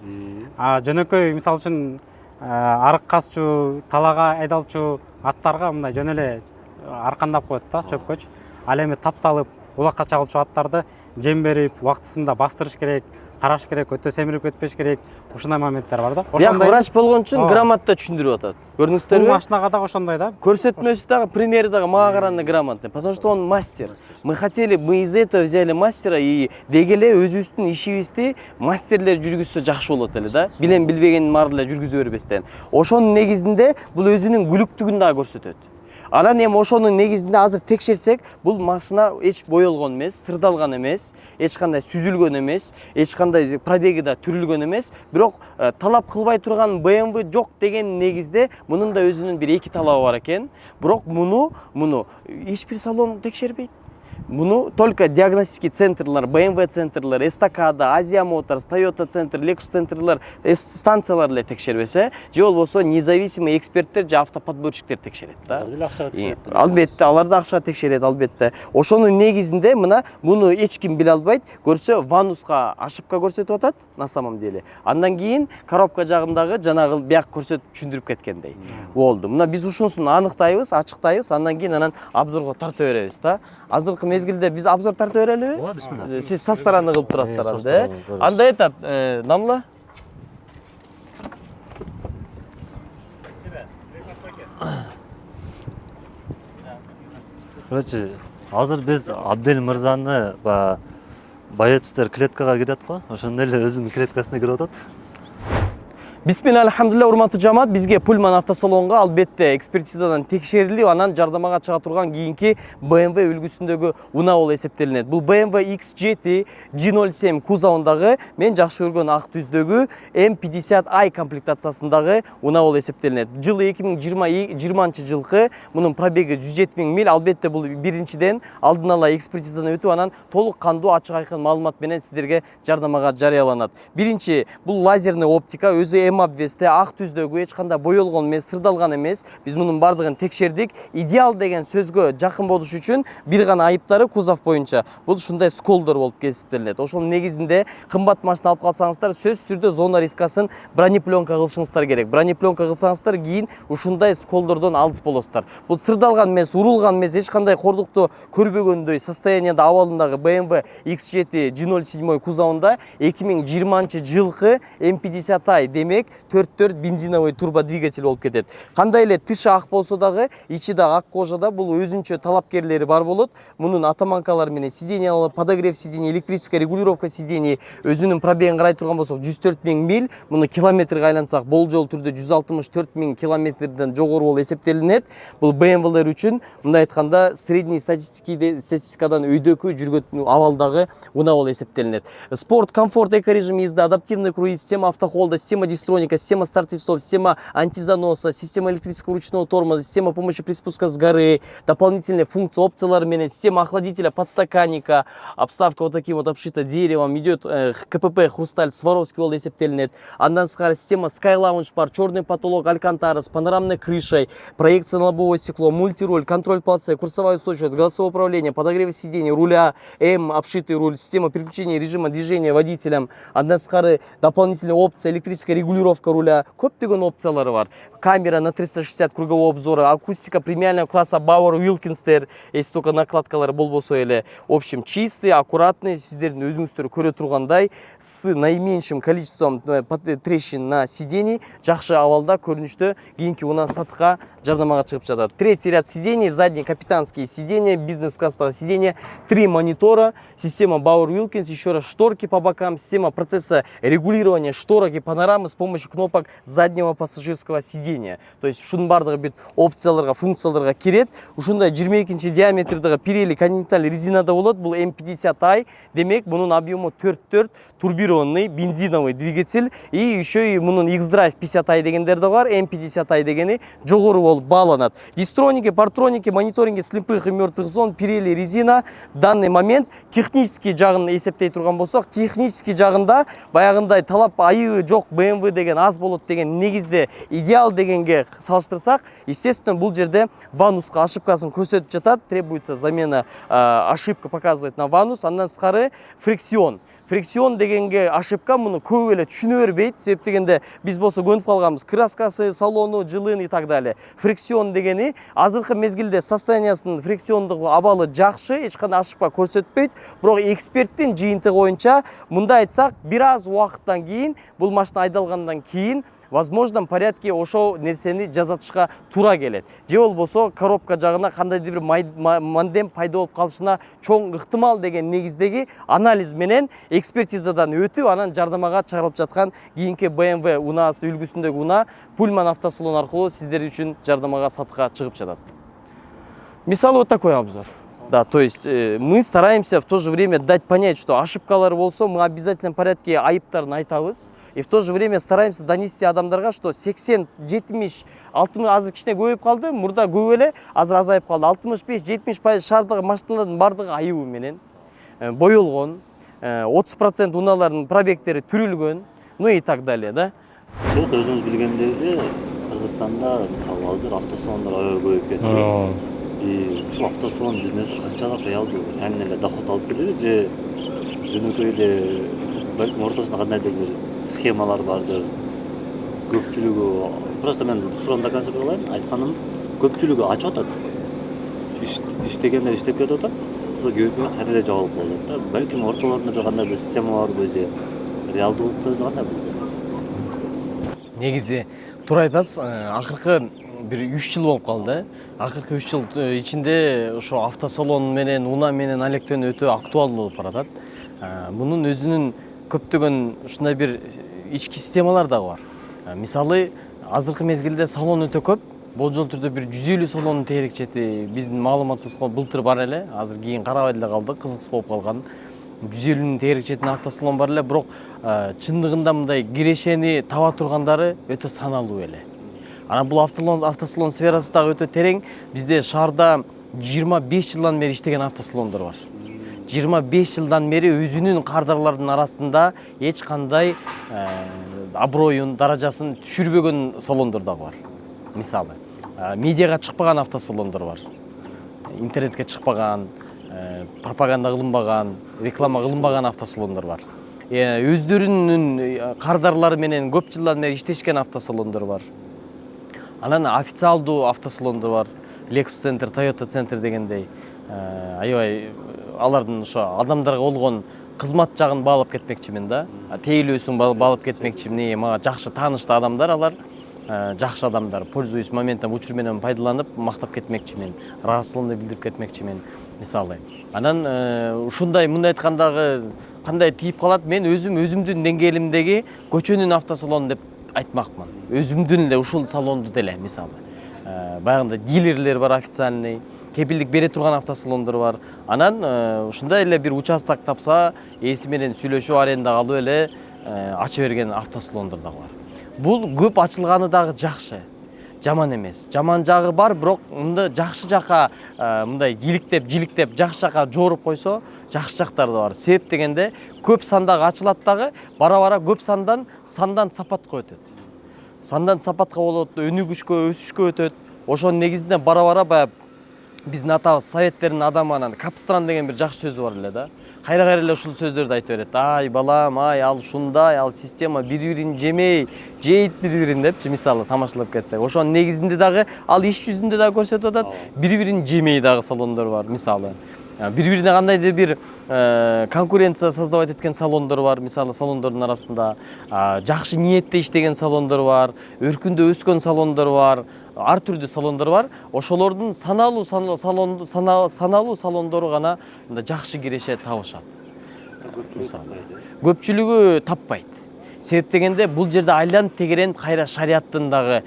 Жөнөкөй мисалы үчүн арык казчу, талага айдалчу аттарга мындай жөн эле аркандап коет да, чөпкөч. Ал эми тапталып, улакка чагылчу аттарды жем берип, убактысында бастырыш керек, караш керек, өтө семирип кетпеш керек. Ушундай моменттер бар да. Бияк врач болгон үчүн грамотно түшүндүрүп атат. Көрдүңүздөрбү? Бул машинага дагы ошондой да. Көрсөтмөсү дагы, примери дагы мага караганда грамотный, потому что он мастер. Мы из этого взяли мастера и деги эле өзүбүздүн ишибизди мастерлер жүргүзсө жакшы болот эле да. Билен билбегенин баары эле жүргүзө бербестен. Ошонун негизинде бул өзүнүн күлүктүгүн дагы көрсөтөт. Анан эми ошонун негизинде азыр текшерсек, бул машина эч боелгон эмес, сырдалган эмес, эч кандай сүзүлгөн эмес, эч кандай пробеги да түрүлгөн эмес. Бирок талап кылбай турган BMW жок деген негизде мунун да өзүнүн бир эки талабы бар экен. Бирок муну эч бир салон текшербейт. Муну только диагностический центрлар, BMW центрлар, Эстакада, Азия Моторс, Toyota центр, Lexus центрлар, станциялар эле текшербесе, же болбосо независимый эксперттер же автоподборщиктер текшерет да. Албетте, алар да акча текшерет, албетте. Ошонун негизинде муну эч ким биле албайт. Көрсө, вануска ошибка көрсөтүп атат на самом деле. Андан кийин коробка жагындагы жанагы бияк көрсөтүп түшүндүрүп кеткендей болду. Мына биз ушунусун аныктайбыз, ачыктайбыз, андан кийин анан обзорго тарта беребиз да. Азыркы мезгилде биз обзор тарта берелиби? Сиз со стороны кылып турасыздар анда. Анда айтат, намла. Короче, азыр биз Абдел мырзаны боецтер клеткага кирет го. Ошондой эле өзүнүн клеткасына кирип атат. Бисмилля, алхамдулилля, урматтуу жамаат, бизге Pullman автосалонго албетте экспертизадан текшерилип, анан жардамага чыга турган кийинки BMW үлгүсүндөгү унаа болуп эсептелинет. Бул BMW X7 G07 кузовундагы мен жакшы көргөн ак түздөгү M50i комплектациясындагы унаа болуп эсептелинет. Жылы 2020 жылкы, мунун пробеги 107 000 миль. Албетте бул биринчиден алдын ала экспертизадан өтүп, анан толук кандуу ачык айкын маалымат менен сиздерге жардамага жарыяланат. Биринчи, бул лазерный оптика, өзү обвесте, ак түздөгү, эч кандай боелгон эмес, сырдалган эмес. Биз мунун бардыгын текшердик. Идеал деген сөзгө жакын болуш үчүн бир гана айыптары кузов боюнча бул ушундай сколдор болуп эсептелинет. Ошол негизинде кымбат машина алып калсаңыздар, сөзсүз түрдө зона рискасын бронепленка кылышыңыздар керек. Бронепленка кылсаңыздар, кийин ушундай сколдордон алыс болосуздар. Бул сырдалган эмес, урулган эмес, эч кандай кордукту көрбөгөндөй состояниеда абалындагы BMW X7 G07 кузовунда 2020 жылкы M50i, демек 4-4 бензиновый турбодвигатель болуп кетет. Кандай эле тышы ак болсо дагы, ичи да ак кожада, бул өзүнчө талапкерлери бар болот. Мунун атаманкалары менен сиденьялар, подогрев сидений, электрическая регулировка сидений, өзүнүн пробегин карай турган болсок 104 000 миль, муну километрге айлансак болжол түрдө 164 000 километрден жогору болуп эсептелинет. Бул BMW-лер үчүн мындай айтканда средний статистикадан өйдөкү жүргөн абалдагы унаа болуп эсептелинет. Спорт, комфорт, эко-режим езда, адаптивный круиз, система автохолда, система дистроника, система старт и стоп, система антизаноса, система электрического ручного тормоза, система помощи при спуске с горы, дополнительные функции, опциялар менен, система охладителя, подстаканника, обставка вот таким вот обшита деревом, идет КПП хрусталь Сваровский болуп эсептелинет. Андан сырткары система Sky Lounge бар, черный потолок, алькантара с панорамной крышей, проекция на лобовое стекло, мультируль, контроль полосы, курсовая устойчивость, голосовое управление, подогрев сидений, руля М, обшитый руль, система переключения режима движения водителем. Андан сырткары дополнительная опция, электрическая регулировка руля, көптөгөн опциялары бар. Камера на 360 кругового обзора, акустика премиального класса Bauer Wilkins, если только накладкалары болбосо эле. В общем, чистый, аккуратный, сиздердин өзүңүздөр көрө тургандай, с наименьшим количеством трещин на сидений, жакшы абалда көрүнүштө кийинки унаа сатыкка жардамага чыгып жатат. Третий ряд сидений, задние капитанские сидения, бизнес-класстагы сидения, 3 монитора, система Bauer Wilkins, еще раз шторки по бокам, система процесса регулирования шторок и панорамы с помощью кнопок заднего пассажирского сидения. То есть ушунун бардыгы бүт опцияларга, функцияларга кирет. Ушундай 22 диаметрдагы Pirelli континенталь резинада болот. Бул M50i, демек мунун объему 4-4 турбированный бензиновый двигатель. И еще и мунун X-Drive 50i дегендер да бар, M50i дегени жогору болуп бааланат. Дистроники, партроники, мониторинги слепых и мертвых зон, Pirelli резина. В данный момент технический жагын эсептей турган болсок, технический жагында баягындай талап айыгы жок BMW деген аз болот деген негизде идеал дегенге салыштырсак, естественно, бул жерде вануска ошибкасын көрсөтүп жатат. Требуется замена, ошибка показывает на ванус. Андан сырткары фрикцион. Фрикцион дегенге ошибка муну көп эле түшүнө бербейт. Себеп дегенде биз болсо көнүп калганбыз. Краскасы, салону, жылын и так далее. Фрикцион дегени азыркы мезгилде состояниясынын фрикциондук абалы жакшы, эч кандай ошибка көрсөтпөйт. Бирок эксперттин жыйынтыгы боюнча мындай айтсак, бир аз убакыттан кийин, бул машина айдалгандан кийин возможно порядке ошол нерсени жасатышка туура келет. Же болбосо коробка жагына кандайдыр бир мандем пайда болуп калышына чоң ыктымал деген негиздеги анализ менен экспертизадан өтүп, анан жардамага чыгарылып жаткан кийинки BMW унаасы үлгүсүндөгү унаа Pullman автосалон аркылуу сиздер үчүн жардамага сатыкка чыгып жатат. Мисалы вот такой обзор. Да, то есть мы стараемся в то же время дать понять, что ошибкалар болсо, мы обязательно в порядке айыптарын айтабыз. И в то же время стараемся донести адамдарга, что 80, 70, 60, азыр кичине көбөйүп калды, мурда көп эле, азыр азайып калды. 65-70% шаардагы машиналардын бардыгы айыбы менен боелгон, 30% унаалардын пробегтери түрүлгөн, ну и так далее, да. Бирок өзүңүз билгендей, Кыргызстанда мисалы азыр автосалондар аябай көбөйүп кетти. И ушул автосалон бизнеси канчалык реалдуу, эмне эле доход алып келеби же жөнөкөй эле балким ортосунда кандайдыр бир схемалар бардыр. Көпчүлүгү просто мен суроонда концепт кылайын, айтканым көпчүлүгү ачып атат. Иштегендер иштеп кетип атат. Көбү кайра эле жабылып калат да. Балким ортолорунда бир кандай бир система барбы же реалдуулукта кандай бизнес? Негизи туура айтасыз, акыркы бир 3 жыл болуп калды. Акыркы 3 жыл ичинде ошо автосалон менен, унаа менен алектен өтө актуалдуу болуп баратат. Мунун өзүнүн көптөгөн ушундай бир ички системалар дагы бар. Мисалы азыркы мезгилде салон өтө көп. Болжол түрдө бир 150 салондун терекчети биздин маалыматыбызга былтыр бар эле. Азыр кийин карабай эле калдык, кызыксыз болуп калган. 150 терекчетин автосалон бар эле, бирок чындыгында мындай кирешени таба тургандары өтө саналуу эле. Анан бул автосалон сферасы дагы өтө терең. Бизде шаарда 25 жылдан бери иштеген автосалондор бар. 25 жылдан бери өзүнүн кардарларынын арасында эч кандай аброюн, даражасын түшүрбөгөн салондор дагы бар. Мисалы, медиага чыкпаган автосалондор бар. Интернетке чыкпаган, пропаганда кылынбаган, реклама кылынбаган автосалондор бар. Өздөрүнүн кардарлары менен көп жылдан бери иштешкен автосалондор бар. Анан официалдуу автосалондор бар. Lexus центр, Toyota центр дегендей. Аябай алардын ошо адамдарга болгон кызмат жагын баалап кетмекчимин да. Тейлөөсүн баалап кетмекчимин. Мага жакшы тааныштуу адамдар алар. Жакшы адамдар, пользуюсь моментом учур менен пайдаланып, мактап кетмекчимин. Ыраазычылыгымды билдирип кетмекчимин, мисалы. Анан ушундай мындай айткандагы кандай тийип калат, мен өзүмдүн деңгээлимдеги көчөнүн автосалону деп айтмакмын. Өзүмдүн эле ушул салонду деле, мисалы. Баягында дилерлер бар официальный, кепилдик бере турган автосалондор бар. Анан ушундай эле бир участок тапса, ээси менен сүйлөшүп арендага алып эле ача берген автосалондор дагы бар. Бул көп ачылганы дагы жакшы. Жаман эмес. Жаман жагы бар, бирок мында жакшы жака мындай жиликтеп жакшы жака жоруп койсо, жакшы жактары да бар. Себеп дегенде көп сандагы ачылат дагы, бара-бара көп сандан сапатка өтөт. Сандан сапатка болот, өнүгүшкө, өсүшкө өтөт. Ошонун негизинде бара-бара баягы биздин атабыз советтердин адамы анан Капстран деген бир жакшы сөзү бар эле да. Кайра-кайра эле ушул сөздөрдү айтып берет. Ай балам, ай ал ушундай, ал система бири-бирин жемей, жейт бири-бирин депчи, мисалы тамашалап кетсек. Ошонун негизинде дагы ал иш жүзүндө дагы көрсөтүп атат. Бири-бирин жемей дагы салондор бар, мисалы. Бири-бирине кандайдыр бир конкуренция создавать эткен салондор бар, мисалы салондордун арасында. Жакшы ниетте иштеген салондор бар, өркүндө өскөн салондор бар. Ар түрдүү салондор бар. Ошолордун саналуу салондору гана мында жакшы киреше табышат. Көпчүлүгү таппайт. Себеп дегенде бул жерде айланып тегерен кайра шариаттын дагы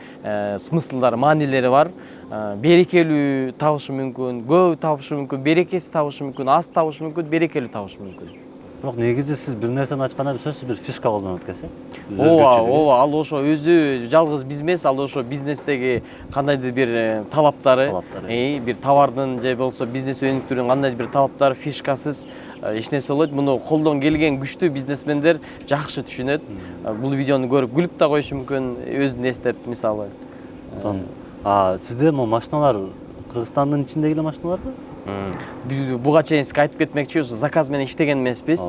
смыслдары, маанилери бар. Берекелүү табышы мүмкүн, көп табышы мүмкүн, берекеси табышы мүмкүн, аз табышы мүмкүн, берекелүү табышы мүмкүн. Бирок негизи сиз бир нерсени ачканда сөзсүз бир фишка колдонот экенсиз. Ооба, ал ошо өзү жалгыз бизнес, ал ошо бизнестеги кандайдыр бир талаптары, бир товардын же болбосо бизнес өнүктүрүүнүн кандайдыр бир талаптары, фишкасыз эч нерсе болбойт. Муну колдон келген күчтүү бизнесмендер жакшы түшүнөт. Бул видеону көрүп күлүп да коюшу мүмкүн, өзүн эстеп, мисалы. Сизде могу машиналар Кыргызстандын ичиндеги эле машиналарбы? Буга чейин сизге айтып кетмекчи, ошо заказ менен иштеген эмеспиз.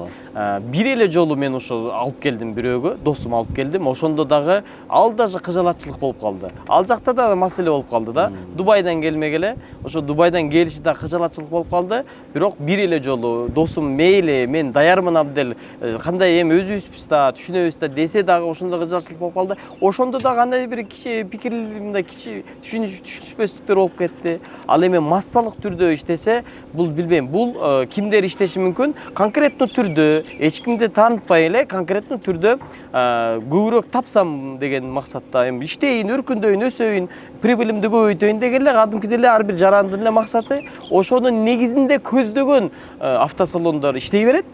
Бир эле жолу мен ошо алып келдим бирөөгө, досум алып келдим. Ошондо дагы ал даже кыжалатчылык болуп калды. Ал жакта да маселе болуп калды да. Дубайдан келмек эле. Ошо Дубайдан келиши да кыжалатчылык болуп калды. Бирок бир эле жолу досум мейли, мен даярмын абдел, кандай эми өзүбүзбүз да, түшүнөбүз да десе дагы ошондо кыжалатчылык болуп калды. Ошондо да кандай бир кичи пикир, мындай кичи түшүнүшпөстүктөр болуп кетти. Ал эми массалык түрдө иштесе, бул билбейм, бул кимдер иштеши мүмкүн, конкреттүү түрдө, эч кимди таанытпай эле, конкреттүү түрдө көбүрөөк тапсам деген максатта, эми иштейин, өркүндөйүн, өсөйүн, прибылимди көбөйтөйүн деген эле кадимки деле ар бир жарандын эле максаты. Ошонун негизинде көздөгөн автосалондор иштей берет.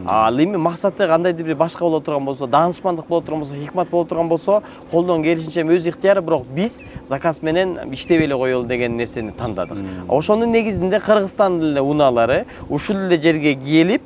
Ал эми максаты кандайдыр бир башка боло турган болсо, даанышмандык боло турган болсо, хикмат боло турган болсо, колдон келишинче өз ыктыяры, бирок биз заказ менен иштебей эле коелу деген нерсени тандадык. Ошонун негизинде Кыргызстандын эле унаалары ушул эле жерге келип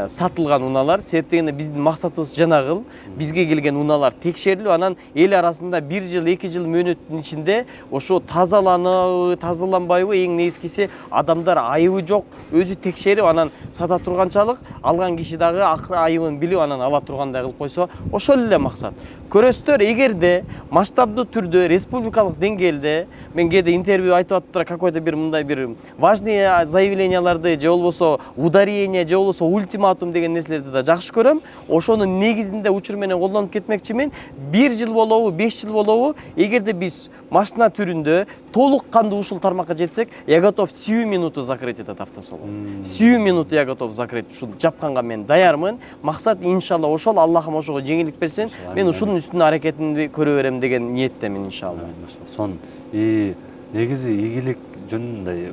сатылган унаалар. Себеп дегенде биздин максатыбыз жанагыл, бизге келген унаалар текшерилип, анан эл арасында 1 жыл, 2 жыл мөөнөттүн ичинде ошо тазаланыбы, тазаланбайбы, эң негизгиси адамдар айыбы жок, өзү текшерип, анан сата турганчалык, алган киши дагы айыбын билип, анан ала тургандай кылып койсо, ошол эле максат. Көрөсүздөр, эгерде масштабдуу түрдө, республикалык деңгээлде, мен кээде интервью айтып атыптыр, какой-то бир мындай бир важный заявленияларды же болбосо ударение, же болбосо ультиматум деген нерселерди да жакшы көрөм. Ошонун негизинде учур менен колдонуп кетмекчимин. 1 жыл болобу, 5 жыл болобу, эгерде биз машина түрүндө толук кандуу ушул тармакка жетсек, я готов сию минуту закрыть этот автосалон. Сию минуту я готов закрыть. Ушул жапканга мен даярмын. Максат иншалла ошол, Аллахым ошого жеңилдик берсин. Мен ушунун үстүнө аракетимди көрө берем деген ниеттемин иншалла. Сон негизи ийгилик жөнүндө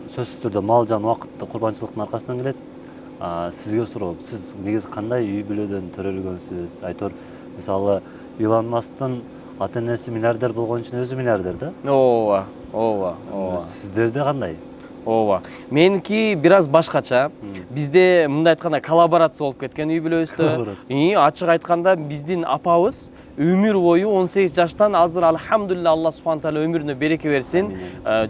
сөзсүз түрдө мал жан убакытты курбанчылыктын аркасынан келет. Сизге суроо, сиз негизи кандай үй бүлөдөн төрөлгөнсүз? Айтор мисалы Илон Масктын ата-энеси миллиардер болгон үчүн өзү миллиардер да? Ооба. Сиздерде кандай? Ооба. Меники бир аз башкача. Бизде мындай айтканда коллаборация болуп кеткен үй бүлөбүздө. Ачык айтканда биздин апабыз өмүр бою 18 жаштан азыр алхамдулилла Алла субхана таала өмүрүнө береке берсин.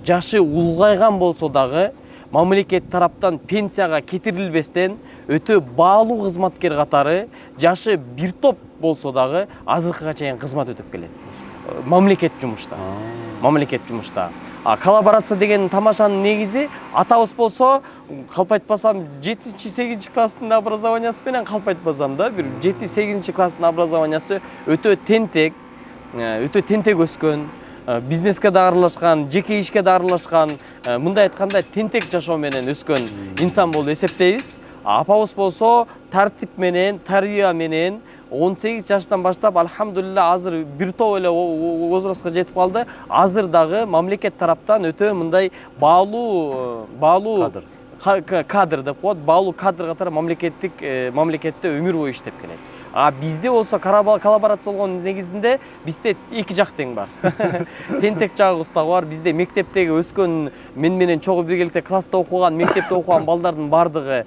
Жашы улгайган болсо дагы мамлекет тараптан пенсияга кетирилбестен өтө баалуу кызматкер катары жашы бир топ болсо дагы азыркыга чейин кызмат өтөп келет. Мамлекет жумушта. Коллаборация деген тамашанын негизи атабыз болсо, калп айтпасам 7-8 класстын образованиясы менен калп айтпасам да, бир 7-8 класстын образованиясы өтө тентек өскөн, бизнеске да аралашкан, жеке ишке да аралашкан, мындай айтканда тентек жашоо менен өскөн инсан болуп эсептейбиз. Апабыз болсо тартип менен, тарбия менен 18 жаштан баштап алхамдулилла азыр бир топ эле возрастка жетип калды. Азыр дагы мамлекет тараптан өтө мындай баалуу кадр деп коет. Баалуу кадр катары мамлекетте өмүр бою иштеп келет. Бизде болсо коллаборация болгон негизинде бизде эки жак тең бар. Тентек жагыбыз да бар. Бизде мектептеги өскөн, мен менен чогуу биргеликте класста окуган, мектепте окуган балдардын бардыгы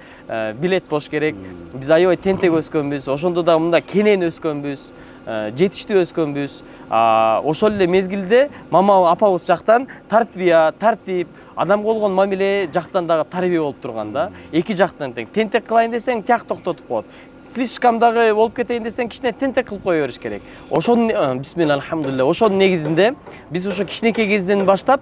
билет болуш керек. Биз аябай тентек өскөнбүз. Ошондо да мында кенен өскөнбүз, жетиштүү өскөнбүз. Ошол эле мезгилде мама апабыз жактан тартип, адам болгон мамиле жактан дагы тарбия болуп турган да. Эки жактан тең. Тентек кылайын десең, тияк токтотуп коет. Слишком дагы болуп кетейин десең, кичине тентек кылып кое бериш керек. Ошонун бисмилла алхамдулилла, ошонун негизинде биз ошо кичинекей кезден баштап,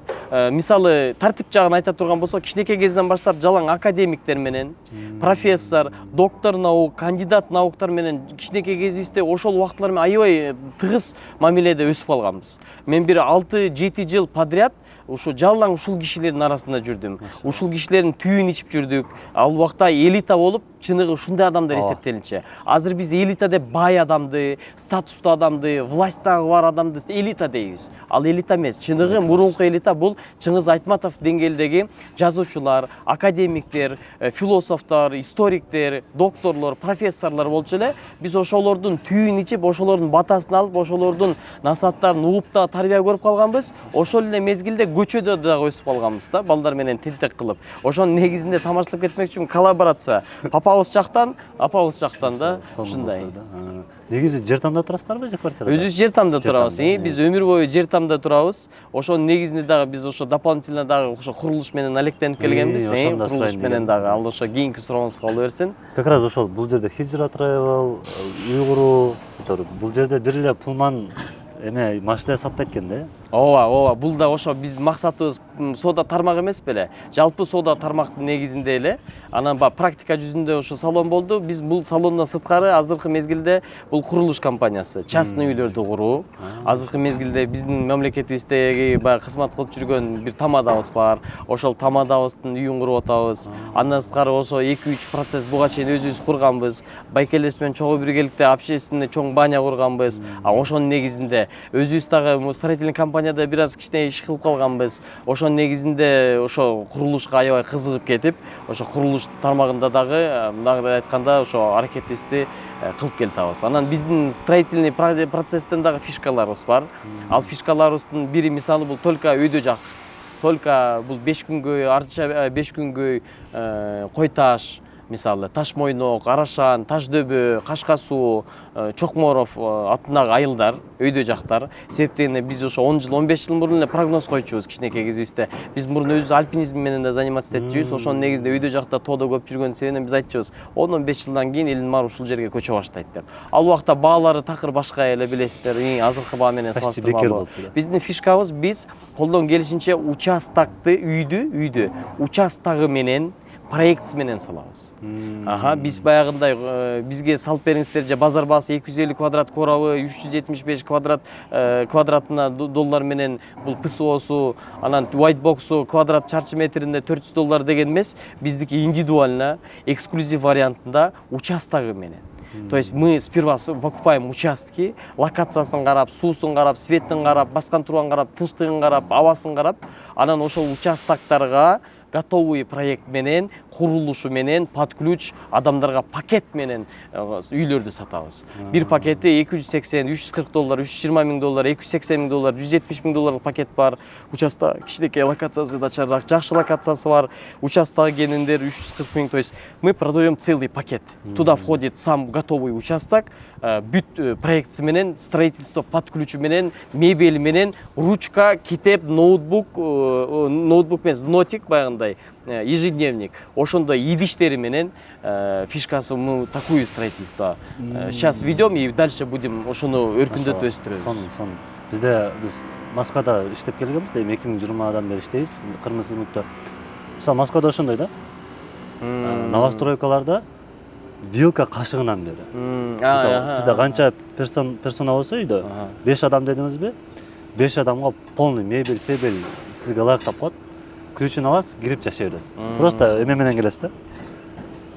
мисалы тартип жагын айта турган болсок, кичинекей кезден баштап жалаң академиктер менен, профессор, доктор наук, кандидат науктар менен кичинекей кезибизде ошол убактылар менен аябай тыгыз мамиледе өсүп калганбыз. Мен бир 6-7 жыл подряд ушу жалаң ушул кишилердин арасында жүрдүм. Ушул кишилердин түйүн ичип жүрдүк. Ал убакта элита болуп, чыныгы ушундай адамдар эсептелинчи. Азыр биз элита деп бай адамды, статустуу адамды, власттагы бар адамды элита дейбиз. Ал элита эмес, чыныгы мурунку элита бул Чыңгыз Айтматов деңгээлдеги жазуучулар, академиктер, философтор, историктер, докторлор, профессорлор болчу эле. Биз ошолордун түйүн ичип, ошолордун батасын алып, ошолордун насааттарын угуп да тарбия көрүп калганбыз. Ошол эле мезгилде көчөдө дагы өсүп калганбыз да, балдар менен тентек кылып. Ошонун негизинде тамашалап кетмек үчүн коллаборация. Апабыз жактан да ушундай. Негизи жер тамда турасыздарбы же квартирада? Өзүбүз жер тамда турабыз. Биз өмүр бою жер тамда турабыз. Ошонун негизинде дагы биз ошо дополнительно дагы ошо курулуш менен алектенип келгенбиз. Курулуш менен дагы ал ошо кийинки сурооңузга боло берсин. Как раз ошол бул жерде Hijra Travel, үй куруу, бул жерде бир эле пулман машина сатпайт экен да? Ооба. Бул да ошо биз максатыбыз соода тармак эмес беле. Жалпы соода тармактын негизинде эле. Анан практика жүзүндө ошо салон болду. Биз бул салондон сырткары азыркы мезгилде бул курулуш компаниясы, частный үйлөрдү куруу. Азыркы мезгилде биздин мамлекетибиздеги баягы кызмат кылып жүргөн бир тамадабыз бар. Ошол тамадабыздын үйүн куруп атабыз. Андан сырткары ошо 2-3 процесс буга чейин өзүбүз курганбыз. Байкелес менен чогуу биргеликте общественный чоң баня курганбыз. Ошонун негизинде өзүбүз дагы строительный компанияда бир аз кичине иш кылып калганбыз. Ошонун негизинде ошо курулушка аябай кызыгып кетип, ошо курулуш тармагында дагы мындай айтканда ошо аракетибизди кылып келатабыз. Анан биздин строительный процесстен дагы фишкаларыбыз бар. Ал фишкаларыбыздын бири мисалы бул только өйдө жак. Только бул 5 күнгөй, артыша 5 күнгөй кой таш, мисалы Таш Мойнок, Арашан, Таш Дөбө, Кашка суу, Чокморов атындагы айылдар, өйдө жактар. Себептен биз ошо 10 жыл, 15 жыл мурун эле прогноз койчубуз кичинекей кезибизде. Биз мурун өзүбүз альпинизм менен да заниматься этчүбүз. Ошонун негизинде өйдө жакта тоодо көп жүргөн себебинен биз айтчубуз, 10-15 жылдан кийин элдин баары ушул жерге көчө баштайт деп. Ал убакта баалары такыр башка эле билесиздер, азыркы баа менен салыштырмалуу. Биздин фишкабыз биз колдон келишинче участокты, үйдү, участогу менен проектisi менен салабыз. Биз баягындай бизге салып бериңиздер же базар баасы 250 квадрат корабы 375 квадратына доллар менен бул ПСОсу, анан white box'у квадрат чарчы метрине 400 доллар деген эмес, биздики индивидуально, эксклюзив вариантында участогы менен. То есть мы сперва покупаем участки, локациясын карап, суусун карап, светтин карап, баскан турган карап, тынчтыгын карап, абасын карап, анан ошол участоктарга готовый проект менен, курулушу менен, под ключ адамдарга пакет менен үйлөрдү сатабыз. Бир пакети 280, 340 доллар, 320 миң доллар, 280 миң доллар, 170 миң долларлык пакет бар. Участок кичинекей локациясы начарыраак, жакшы локациясы бар. Участок кенендер 340 миң. То есть мы продаем целый пакет. Туда входит сам готовый участок, бүт проектisi менен, строительство под ключу менен, мебель менен, ручка, китеп, ноутбук эмес, нотик баягындай, ежедневник. Ошондой идиштери менен фишкасы мы такое строительство. Сейчас ведем и дальше будем ошону өркүндөтүп өстүрөбүз. Сонун. Биз Москвада иштеп келгенбиз, 2020-дан бери иштейбиз. Кырмызы мүктө. Мисалы Москвада ошондой да. Новостройкаларда вилка кашыгынан бери. Мисалы сизде канча персона болсо үйдө, 5 адам дедиңизби? 5 адамга полный мебель, себель сизге ылайыктап коет. Ключун аласыз, кирип жашай бересиз. Просто эме менен келесиз да.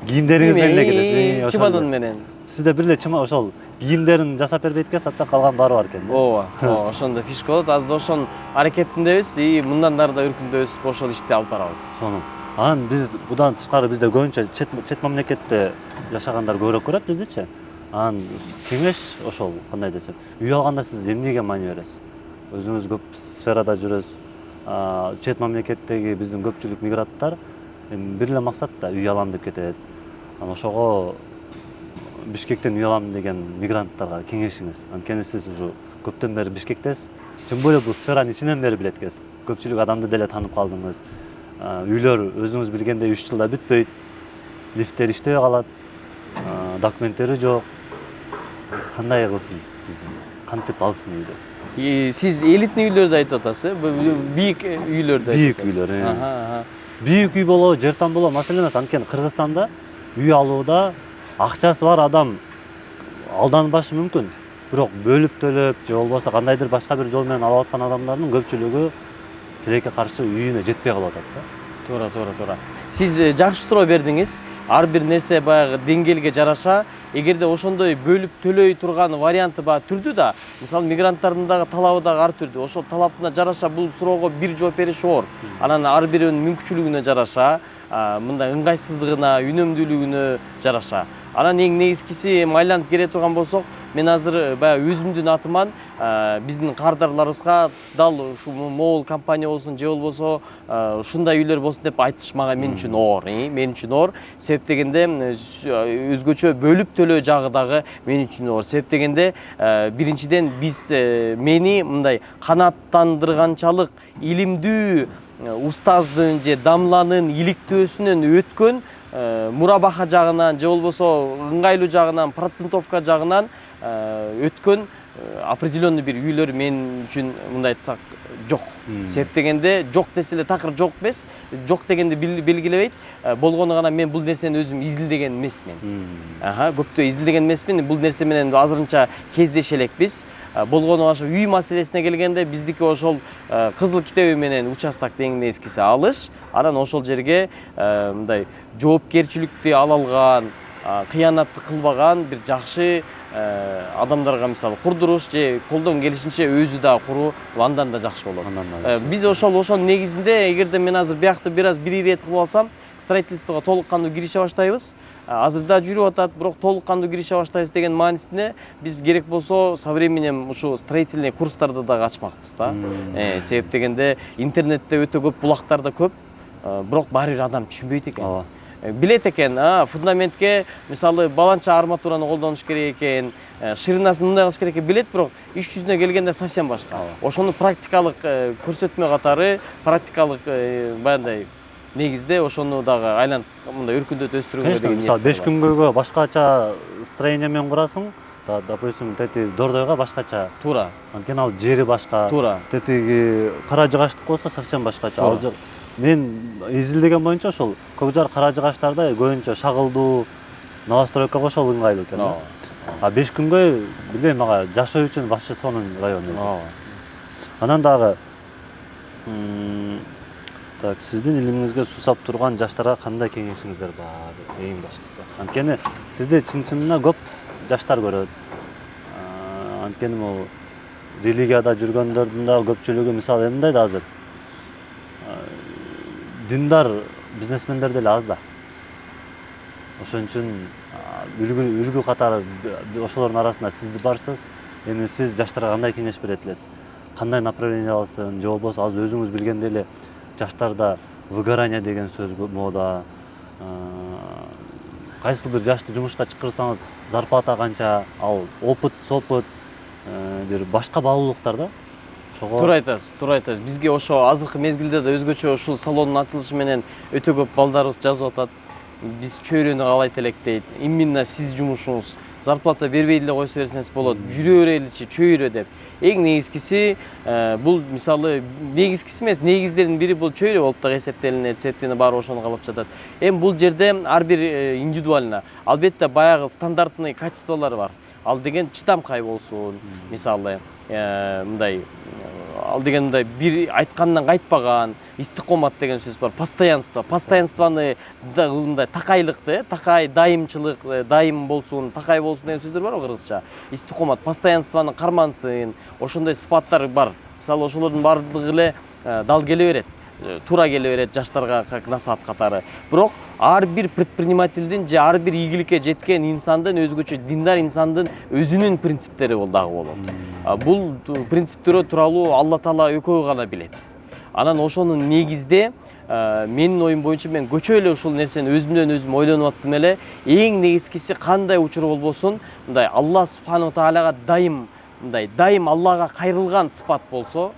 Кийимдериңиз менен келесиз. Чемодан менен. Сизде бир эле ошол кийимдерин жасап бербейт экенсиз, аттан калган баары бар экен. Ооба, ошондо фишка болот. Азыр ошонун аракетиндебиз и мындан ары да өркүндөбүз, ошол ишти алып барабыз. Сонун. Анан биз будан тышкары бизде көбүнчө чет мамлекетте жашагандар көбүрөөк көрөт биздичи. Анан кеңеш ошол кандай десем, үй алганда сиз эмнеге маани бересиз? Өзүңүз көп сферада жүрөсүз. Чет мамлекеттеги биздин көпчүлүк мигранттар бир эле максатта үй алам деп кетет. Анан ошого Бишкектен үй алам деген мигранттарга кеңешиңиз. Анткени сиз уже көптөн бери Бишкектесиз. Тем более бул сфераны ичинен бери билет экенсиз. Көпчүлүк адамды деле таанып калдыңыз. Үйлөр өзүңүз билгендей 3 жылда бүтпөйт. Лифттер иштебей калат. Документтери жок. Кандай кылсын биздин? Кантип алсын үйдү? Сиз элитный үйлөрдү айтып атасыз, бийик үйлөрдү. Бийик үйлөр. Бийик үй болобу, жертан болобу маселе эмес. Анткени Кыргызстанда үй алууда акчасы бар адам алданбашы мүмкүн. Бирок бөлүп төлөп же болбосо кандайдыр башка бир жол менен алып аткан адамдардын көпчүлүгү тилекке каршы үйүнө жетпей калып атат да. Туура. Сиз жакшы суроо бердиңиз. Ар бир нерсе баягы деңгээлге жараша, эгерде ошондой бөлүп төлөй турган варианты бар түрдү да, мисалы мигранттардын дагы талабы дагы ар түрдүү. Ошол талабына жараша бул суроого бир жооп бериш оор. Анан ар биринин мүмкүнчүлүгүнө жараша, мындай ыңгайсыздыгына, үнөмдүүлүгүнө жараша. Анан эң негизгиси айланып келе турган болсок, мен азыр баягы өзүмдүн атыман биздин кардарларыбызга дал ушу могул компания болсун же болбосо ушундай үйлөр болсун деп айтышмага мен үчүн оор, мен үчүн оор. Себеп дегенде өзгөчө бөлүп төлөө жагы дагы мен үчүн оор. Себеп дегенде биринчиден биз мени мындай канааттандырганчалык илимдүү устаздын же дамланын иликтөөсүнөн өткөн мурабаха жагынан же болбосо ыңгайлуу жагынан, процентовка жагынан өткөн определенный бир үйлөр мен үчүн мындай айтсак жок. Себеп дегенде жок десе эле такыр жок эмес, жок дегенди белгилебейт. Болгону гана мен бул нерсени өзүм изилдеген эмесмин. Көптөө изилдеген эмесмин. Бул нерсе менен азырынча кездеше элекпиз. Болгону ошо үй маселесине келгенде биздики ошол кызыл китеби менен участок эң негизгиси алыш. Анан ошол жерге мындай жоопкерчиликти ала алган, кыянатты кылбаган бир жакшы адамдарга мисалы курдуруш же колдон келишинче өзү да куруу андан да жакшы болот. Биз ошонун негизинде эгерде мен азыр биякты бир аз бир ирет кылып алсам, строительствого толук кандуу кирише баштайбыз. Азыр да жүрүп атат, бирок толук кандуу кирише баштайбыз деген маанисинде биз керек болсо со временем ушу строительный курстарды дагы ачмакпыз да. Себеп дегенде интернетте өтө көп булактар да көп, бирок баары бир адам түшүнбөйт экен. Билет экен, фундаментке мисалы баланча арматураны колдонуш керек экен, ширinaсын мындай кылыш керек экен билет, бирок иш жүзүнө келгенде совсем башка. Ошону практикалык көрсөтмө катары, практикалык баягындай негизде ошону дагы айланып мындай өркүндөтүп өстүрүүгө деген. Мисалы 5 күнгөйгө башкача строение менен курасың, допустим, тети Дордойго башкача. Туура. Анткени ал жери башка. Туура. Тетиги кара жыгачтык болсо совсем башкача. мен изилдеген боюнча ошол көк жар кара жыгачтарда көбүнчө шагылдуу новостройкага ошол ыңгайлуу экен да. А Бешкүнгөй билбейм, ага жашоо үчүн вообще сонун район өзү. Анан дагы так, сиздин илимиңизге сусап турган жаштарга кандай кеңешиңиздер бар эң башкысы? Анткени сизди чын-чынына көп жаштар көрөт. Анткени могу религияда жүргөндөрдүн да көпчүлүгү мисалы эмне да азыр диндар бизнесмендер деле аз да. Ошон үчүн үлгү катары ошолордун арасында сиз барсыз. Эми сиз жаштарга кандай кеңеш берет элесиз? Кандай направление алсын, же болбосо азыр өзүңүз билгендей эле жаштарда выгорание деген сөз мода. Кайсы бир жашты жумушка чакырсаңыз, зарплата канча, ал опыт, сопыт, бир башка баалуулуктар да. Туура айтасыз. Бизге ошо азыркы мезгилде да өзгөчө ушул салондун ачылышы менен өтө көп балдарыбыз жазып атат. Биз чөйрөнү каалайт элек дейт. Именно сиз жумушуңуз зарплата бербей деле койсо берсеңиз болот. Жүрө береличи чөйрө деп. Эң негизгиси бул мисалы негизгиси эмес, негиздердин бири бул чөйрө болуп да эсептелинет. Себептени баары ошону каалап жатат. Эми бул жерде ар бир индивидуально, албетте баягы стандартный качестволор бар. Ал деген чыдамкай болсун, мисалы мындай ал деген мындай бир айткандан кайтпаган, истикомат деген сөз бар. Постоянствоны мындай такайлыкты, такай дайымчылык, дайым болсун, такай болсун деген сөздөр бар го кыргызча. Истикомат, постоянствоны кармансın, ошондой сыпаттар бар. Мисалы ошолордун баардыгы эле дал келе берет. Туура келе берет жаштарга как насаат катары. Бирок ар бир предпринимательдин же ар бир ийгиликке жеткен инсандын өзгөчө диндар инсандын өзүнүн принциптери дагы болот. Бул принциптерөө тууралуу Алла Таала экөө гана билет. Анан ошонун негизде менин оюм боюнча мен көчө эле ушул нерсени өзүмдөн өзүм ойлонуп аттым эле. Эң негизгиси кандай учур болбосун, мындай Алла субханаху таалага дайым Аллага кайрылган сыпат болсо,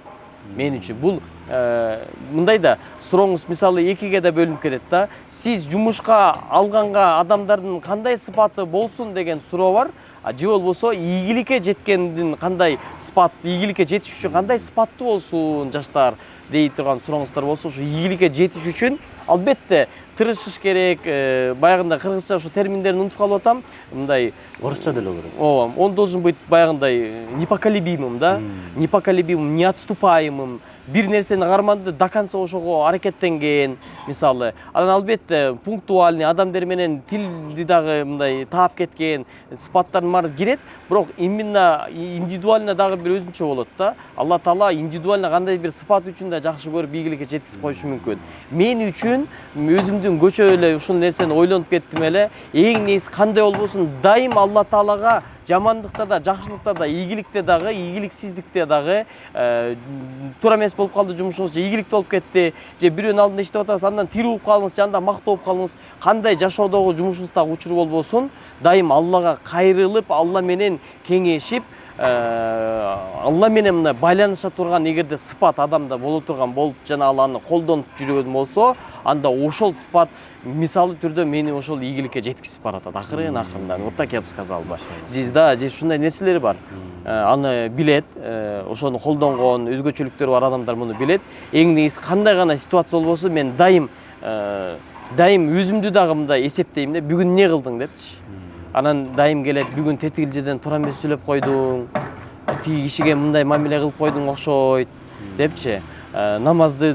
мен үчүн бул мындай да сурооңуз мисалы экиге да бөлүнүп кетет да. Сиз жумушка алганга адамдардын кандай сыпаты болсун деген суроо бар. Же болбосо ийгиликке жеткендин кандай сыпат, ийгиликке жетиш үчүн кандай сыпаттуу болсун жаштар дей турган сурооңуздар болсо, ушу ийгиликке жетиш үчүн албетте тырышыш керек. Баягында кыргызча ушу терминдерин унутуп калып атам. Мындай орусча деле керек. Он должен быть баягындай непоколебимым да. Непоколебимым, неотступаемым. Бир нерсени карманды до конца ошого аракеттенген, мисалы. Анан албетте пунктуальный адамдар менен тилди дагы мындай таап кеткен сыпаттардын баары кирет. Бирок именно индивидуально дагы бир өзүнчө болот да. Алла Таала индивидуально кандай бир сыпат үчүн да жакшы көрүп ийгиликке жеткизип коюшу мүмкүн. Мен үчүн өзүмдүн көчө эле ушул нерсени ойлонуп кеттим эле. Эң негизи кандай болбосун дайым Алла Таалага жамандыкта да, жакшылыкта да, ийгиликте дагы, ийгиликсиздикте дагы туура эмес болуп калды жумушуңуз, же ийгиликтүү болуп кетти, же бирөөнүн алдында иштеп атасыз, андан тирүү болуп калдыңыз, же андан мактоо болуп калдыңыз. Кандай жашоодогу жумушуңузда учур болбосун, дайым Аллага кайрылып, Алла менен кеңешип, Алла менен мына байланыша турган эгерде сыпат адамда боло турган болуп, жана Алланы колдонуп жүргөн болсо, анда ошол сыпат мисалы түрдө мени ошол ийгиликке жеткизип баратат акырын-акырындан. Вот так я бы сказал бы. Здесь ушундай нерселер бар. Аны билет, ошону колдонгон, өзгөчөлүктөрү бар адамдар муну билет. Эң негизи кандай гана ситуация болбосун, мен дайым өзүмдү дагы мындай эсептейм да, бүгүн эмне кылдың депчи. Анан дайым келет, бүгүн тетигил жерден туура эмес сүйлөп койдуң, тиги кишиге мындай мамиле кылып койдуң окшойт депчи. Намазды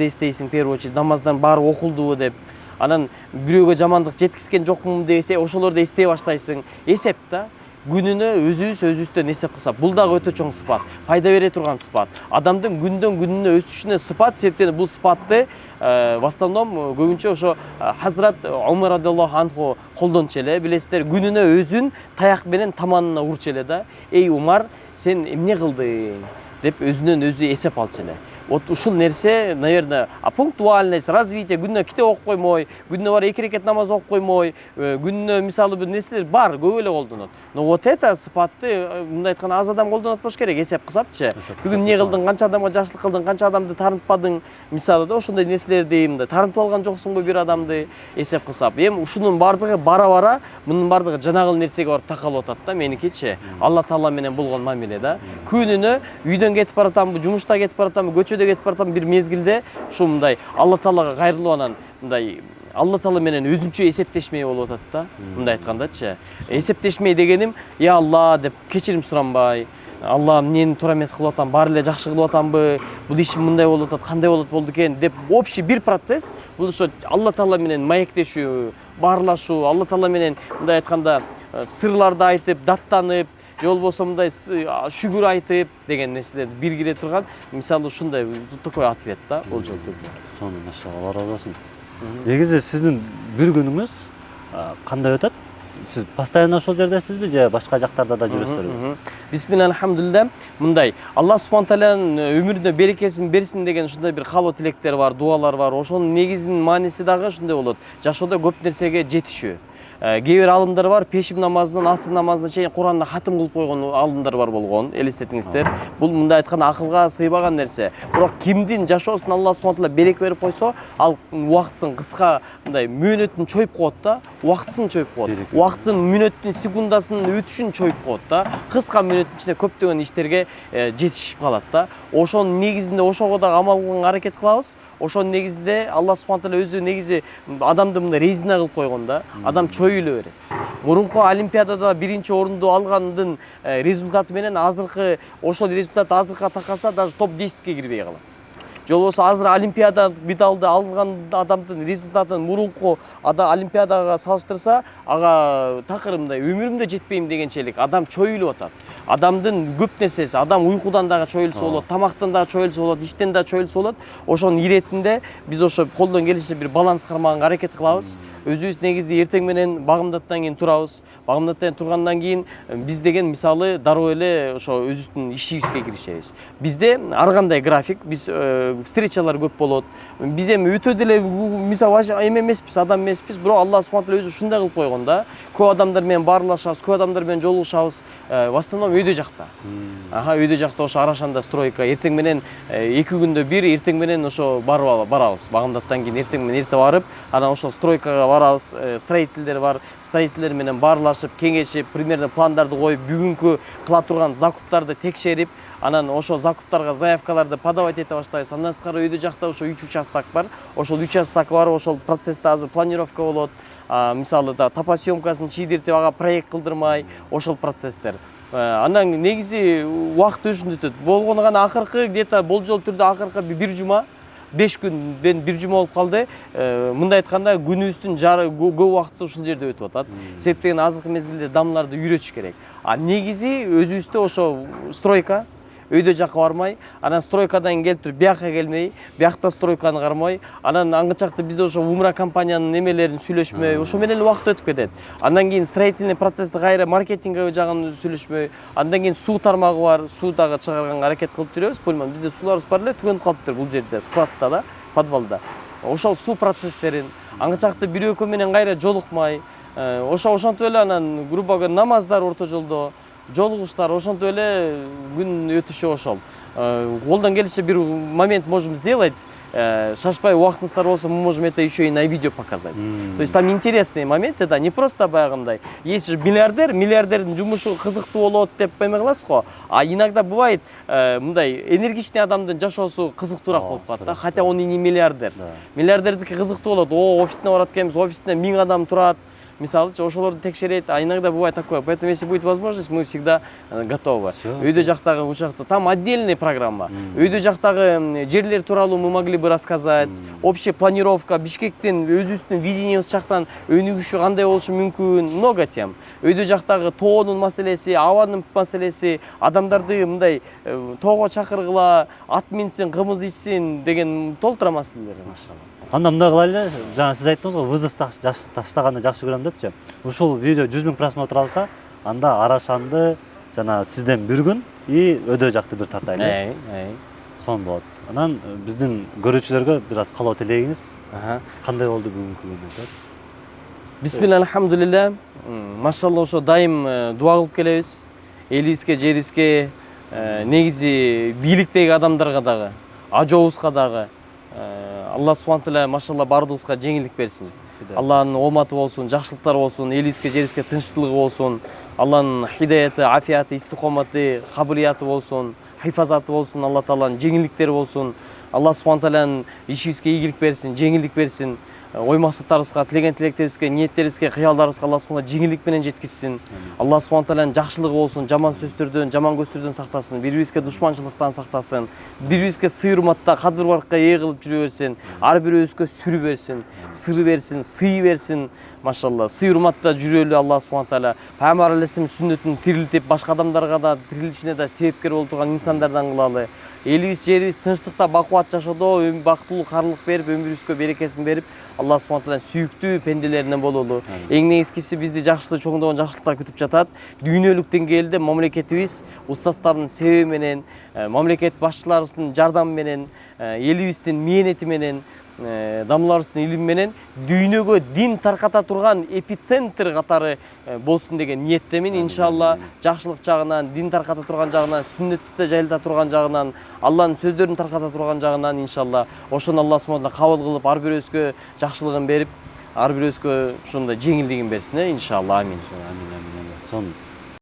эстейсиң, первую очередь, намаздан баары окулдубу деп. Анан бирөөгө жамандык жеткизген жокмун десе, ошолорду эстей баштайсың. Эсеп да. Күнүнө өзүбүздөн эсеп кылсак, бул дагы өтө чоң сыпат, пайда бере турган сыпат. Адамдын күндөн күнүнө өсүшүнө сыпат, себептен бул сыпатты в основном көбүнчө ошо Хазрат Умар радиаллаху анху колдончу эле, билесиздер, күнүнө өзүн таяк менен таманына урчу эле да. Эй Умар, сен эмне кылдың деп өзүнөн өзү эсеп алчу эле. Вот ушул нерсе, наверное, пунктуальность, развитие, күнүнө китеп окуп коймой, күнүнө бар 2 рекет намаз окуп коймой, күнүнө мисалы бир нерселер бар, көп эле колдонот. Но вот это сыпатты, мындай айтканда, аз адам колдонот болуш керек, эсеп кылсапчы. Бүгүн эмне кылдың, канча адамга жакшылык кылдың, канча адамды таарынтпадың, мисалы да ошондой нерселерди, мындай таарынтып алган жоксуңбу бир адамды эсеп кылсап. Эми ушунун баардыгы бара-бара, мунун баардыгы жанагыл нерсеге барып такалып атат да, меникичи. Алла Таала менен болгон мамиле да. Күнүнө үйдөн кетип баратамбы, жумушта кетип баратамбы, көчөдө өтөдө кетип баратам бир мезгилде ушу мындай Алла Таалага кайрылып анан мындай Алла Таала менен өзүнчө эсептешмей болуп атат да. Мындай айткандачы. Эсептешмей дегеним, я Алла деп кечирим суранбай, Алла мени туура эмес кылып атам, баары эле жакшы кылып атамбы, бул ишим мындай болуп атат, кандай болду экен деп общий бир процесс. Бул ошо Алла Таала менен маектешүү, баарлашуу, Алла Таала менен мындай айтканда сырларды айтып, даттанып, же болбосо мындай шүгүр айтып деген нерселер биргире турган, мисалы ушундай такой ответ да бул жолу. Сонун, машалла, Алла разы болсун. Негизи сиздин бир күнүңүз кандай өтөт? Сиз постоянно ошол жердесизби же башка жактарда да жүрөсүзбү? Бисмилла, алхамдулилля. Мындай Алла субхан тааlanын өмүрүнө берекесин берсин деген ушундай бир каалоо тилектер бар, дуалар бар. Ошонун негизинин мааниси дагы ушундай болот. Жашоодо көп нерсеге жетишүү. Кээ бир алымдар бар, пешим намазынан асты намазына чейин Куранды хатым кылып койгон алымдар бар болгон, элестетиңиздер. Бул мындай айтканда акылга сыйбаган нерсе. Бирок кимдин жашоосуна Алла субхан таала береке берип койсо, ал убактысын кыска мындай мөөнөтүн чоюп коет да, убактысын чоюп коет. Убакыттын, мүнөттүн, секундасынын өтүшүн чоюп коет да. Кыска мөөнөттүн ичинде көптөгөн иштерге жетишип калат да. Ошонун негизинде ошого да амал кылганга аракет кылабыз. Ошонун негизинде Алла субхан таала өзү негизи адамды мындай резина кылып койгон да. Адам чоюло берет. Мурунку олимпиадада биринчи орунду алгандын результаты менен азыркы ошол результат азыркыга такаса даже топ 10-ке кирбей калат. Же болбосо азыр олимпиада медалды алган адамдын результатын мурунку олимпиадага салыштырса, ага такыр мындай өмүрүмдө жетпейм дегенчелик адам чоюлуп атат. Адамдын көп нерсеси, адам уйкудан дагы чоюлса болот, тамактан дагы чоюлса болот, иштен дагы чоюлса болот. Ошонун иретинде биз ошо колдон келишинче бир баланс кармаганга аракет кылабыз. Өзүбүз негизи эртең менен багымдаттан кийин турабыз. Багымдаттан тургандан кийин биз деген мисалы дароо эле ошо өзүбүздүн ишибизге киришебиз. Бизде ар кандай график, биз встречалар көп болот. Биз эми өтө деле мисалы эме эмеспиз, адам эмеспиз, бирок Алла субхан таала өзү ушундай кылып койгон да. Көп адамдар менен баарлашабыз, көп адамдар менен жолугушабыз. В основном өйдө жакта. Өйдө жакта ошо Арашанда стройка. Эртең менен 2 күндө бир, эртең менен ошо барабыз. Багымдаттан кийин эртең менен эрте барып, анан ошо стройкага барабыз. Строительдер бар. Строительдер менен баарлашып, кеңешип, примерно пландарды коюп, бүгүнкү кыла турган закуптарды текшерип, анан ошо закуптарга заявкаларды подавать эте баштайбыз. Андан тышкары өйдө жакта ошо 3 участок бар. Ошол участок бар, ошол процессте азыр планировка болот. Мисалы да топосъемкасын чийдиртип, ага проект кылдырмай, ошол процесстер. Анан негизи убакыт өзүндө өтөт. Болгону гана акыркы где-то болжол түрдө акыркы 1 жума 5 күндөн 1 жума болуп калды. Мындай айтканда күнүбүздүн көп убактысы ушул жерде өтүп атат. Себеп деген азыркы мезгилде дамларды үйрөтүш керек. Негизи өзүбүздө ошо стройка, өйдө жакка бармай, анан стройкадан келип туруп бияка келмей, биякта стройканы кармай, анан аңгычакты бизде ошо умра компаниянын эмелерин сүйлөшмөй, ошо менен убакыт өтүп кетет. Андан кийин строительный процессти кайра маркетинг жагын сүйлөшмөй, андан кийин суу тармагы бар, суу дагы чыгарганга аракет кылып жүрөбүз. Пойман бизде сууларыбыз бар эле, түгөнүп калыптыр бул жерде, складта да, подвалда. Ошол суу процесстерин аңгычакты бир экөө менен кайра жолукмай, ошентип эле анан грубо говоря намаздар орто жолдо, жолугуштар, ошентип эле күн өтүшү ошол. Колдон келишинче бир момент можем сделать, шашпай убактыңыздар болсо, мы можем это еще и на видео показать. То есть там интересные моменты, да, не просто баягындай. Есть же миллиардердин жумушу кызыктуу болот деп эме кыласыз го. А иногда бывает мындай энергичный адамдын жашоосу кызыктуураак болуп калат да, хотя он и не миллиардер. Миллиардердики кызыктуу болот. Офисине барат экенбиз, офисинде 1000 адам турат. Мисалы, ошолорду текшерет, а иногда бывает такое. Поэтому, если будет возможность, мы всегда готовы. Өйдө жактагы учакта, там отдельная программа. Өйдө жактагы жерлер тууралуу мы могли бы рассказать. Общая планировка, Бишкектин өзүбүздүн видениябыз жактан өнүгүшү кандай болушу мүмкүн, много тем. Өйдө жактагы тоонун маселеси, абанын маселеси, адамдарды мындай тоого чакыргыла, ат минсин, кымыз ичсин деген толтура маселелер. Анда мындай кылайлы, жана сиз айттыңыз го, вызов таштаганды жакшы көрөм депчи. Ушул видео 100 000 просмотр алса, анда Арашанды жана сизден бир күн и өйдө жакты бир тартайлы. Сон болот. Анан биздин көрүүчүлөргө бир аз каалоо тилегиңиз. Кандай болду бүгүнкү күнү? Бисмилла, алхамдулилля. Машалла, ошо дайым дуа кылып келебиз. Элибизге, жерибизге, негизи бийликтеги адамдарга дагы, ажообузга дагы Алла субхан таала машалла бардыгыбызга жеңилдик берсин. Алланын оматы болсун, жакшылыктар болсун, элибизге, жерибизге тынчтылыгы болсун. Алланын хидаяты, афияты, истикоматы, кабылияты болсун. хайфазаты болсун, Алла Тааланын жеңилдиктери болсун. Алла Субхана Тааланын ишибизге ийгилик берсин, жеңилдик берсин. Ой максаттарыбызга, тилеген тилектерибизге, ниеттерибизге, кыялдарыбызга Алла Субхана жеңилдик менен жеткизсин. Алла Субхана Тааланын жакшылыгы болсун, жаман сөздөрдөн, жаман көздөрдөн сактасын, бири-бирибизге душманчылыктан сактасын, бири-бирибизге сый-урматта, кадыр-баракка ээ кылып жүрө берсин, ар бирөөбүзгө сүрү берсин, сыры берсин, сый берсин. Машалла, сый-урматта жүрөлү Алла Субхана Таала Пайгамбар алейхиссалам сүннөтүн тирилтип, башка адамдарга да тирилишине да себепкер болуп турган инсандардан кылалы. Элибиз, жерибиз тынчтыкта бакубат жашоодо бактылуу карлык берип, өмүрүбүзгө берекесин берип, Алла Субхана Тааланын сүйүктүү пенделеринен бололу. Эң негизгиси бизди жакшы чоңдогон жакшылыктар күтүп жатат. Дүйнөлүк деңгээлде мамлекетибиз устаздарынын себеби менен, мамлекет башчыларыбыздын жардамы менен, элибиздин мээнети менен, дамларыбыздын илими менен дүйнөгө дин тарката турган эпицентр катары болсун деген ниеттемин. Иншалла жакшылык жагынан, дин тарката турган жагынан, сүннөттү жайылта турган жагынан, Алланын сөздөрүн тарката турган жагынан иншалла ошону Алла Субхана кабыл кылып, ар бирөөбүзгө жакшылыгын берип, ар бирөөбүзгө ушундай жеңилдигин берсин, иншалла. Амин. Амин. Сон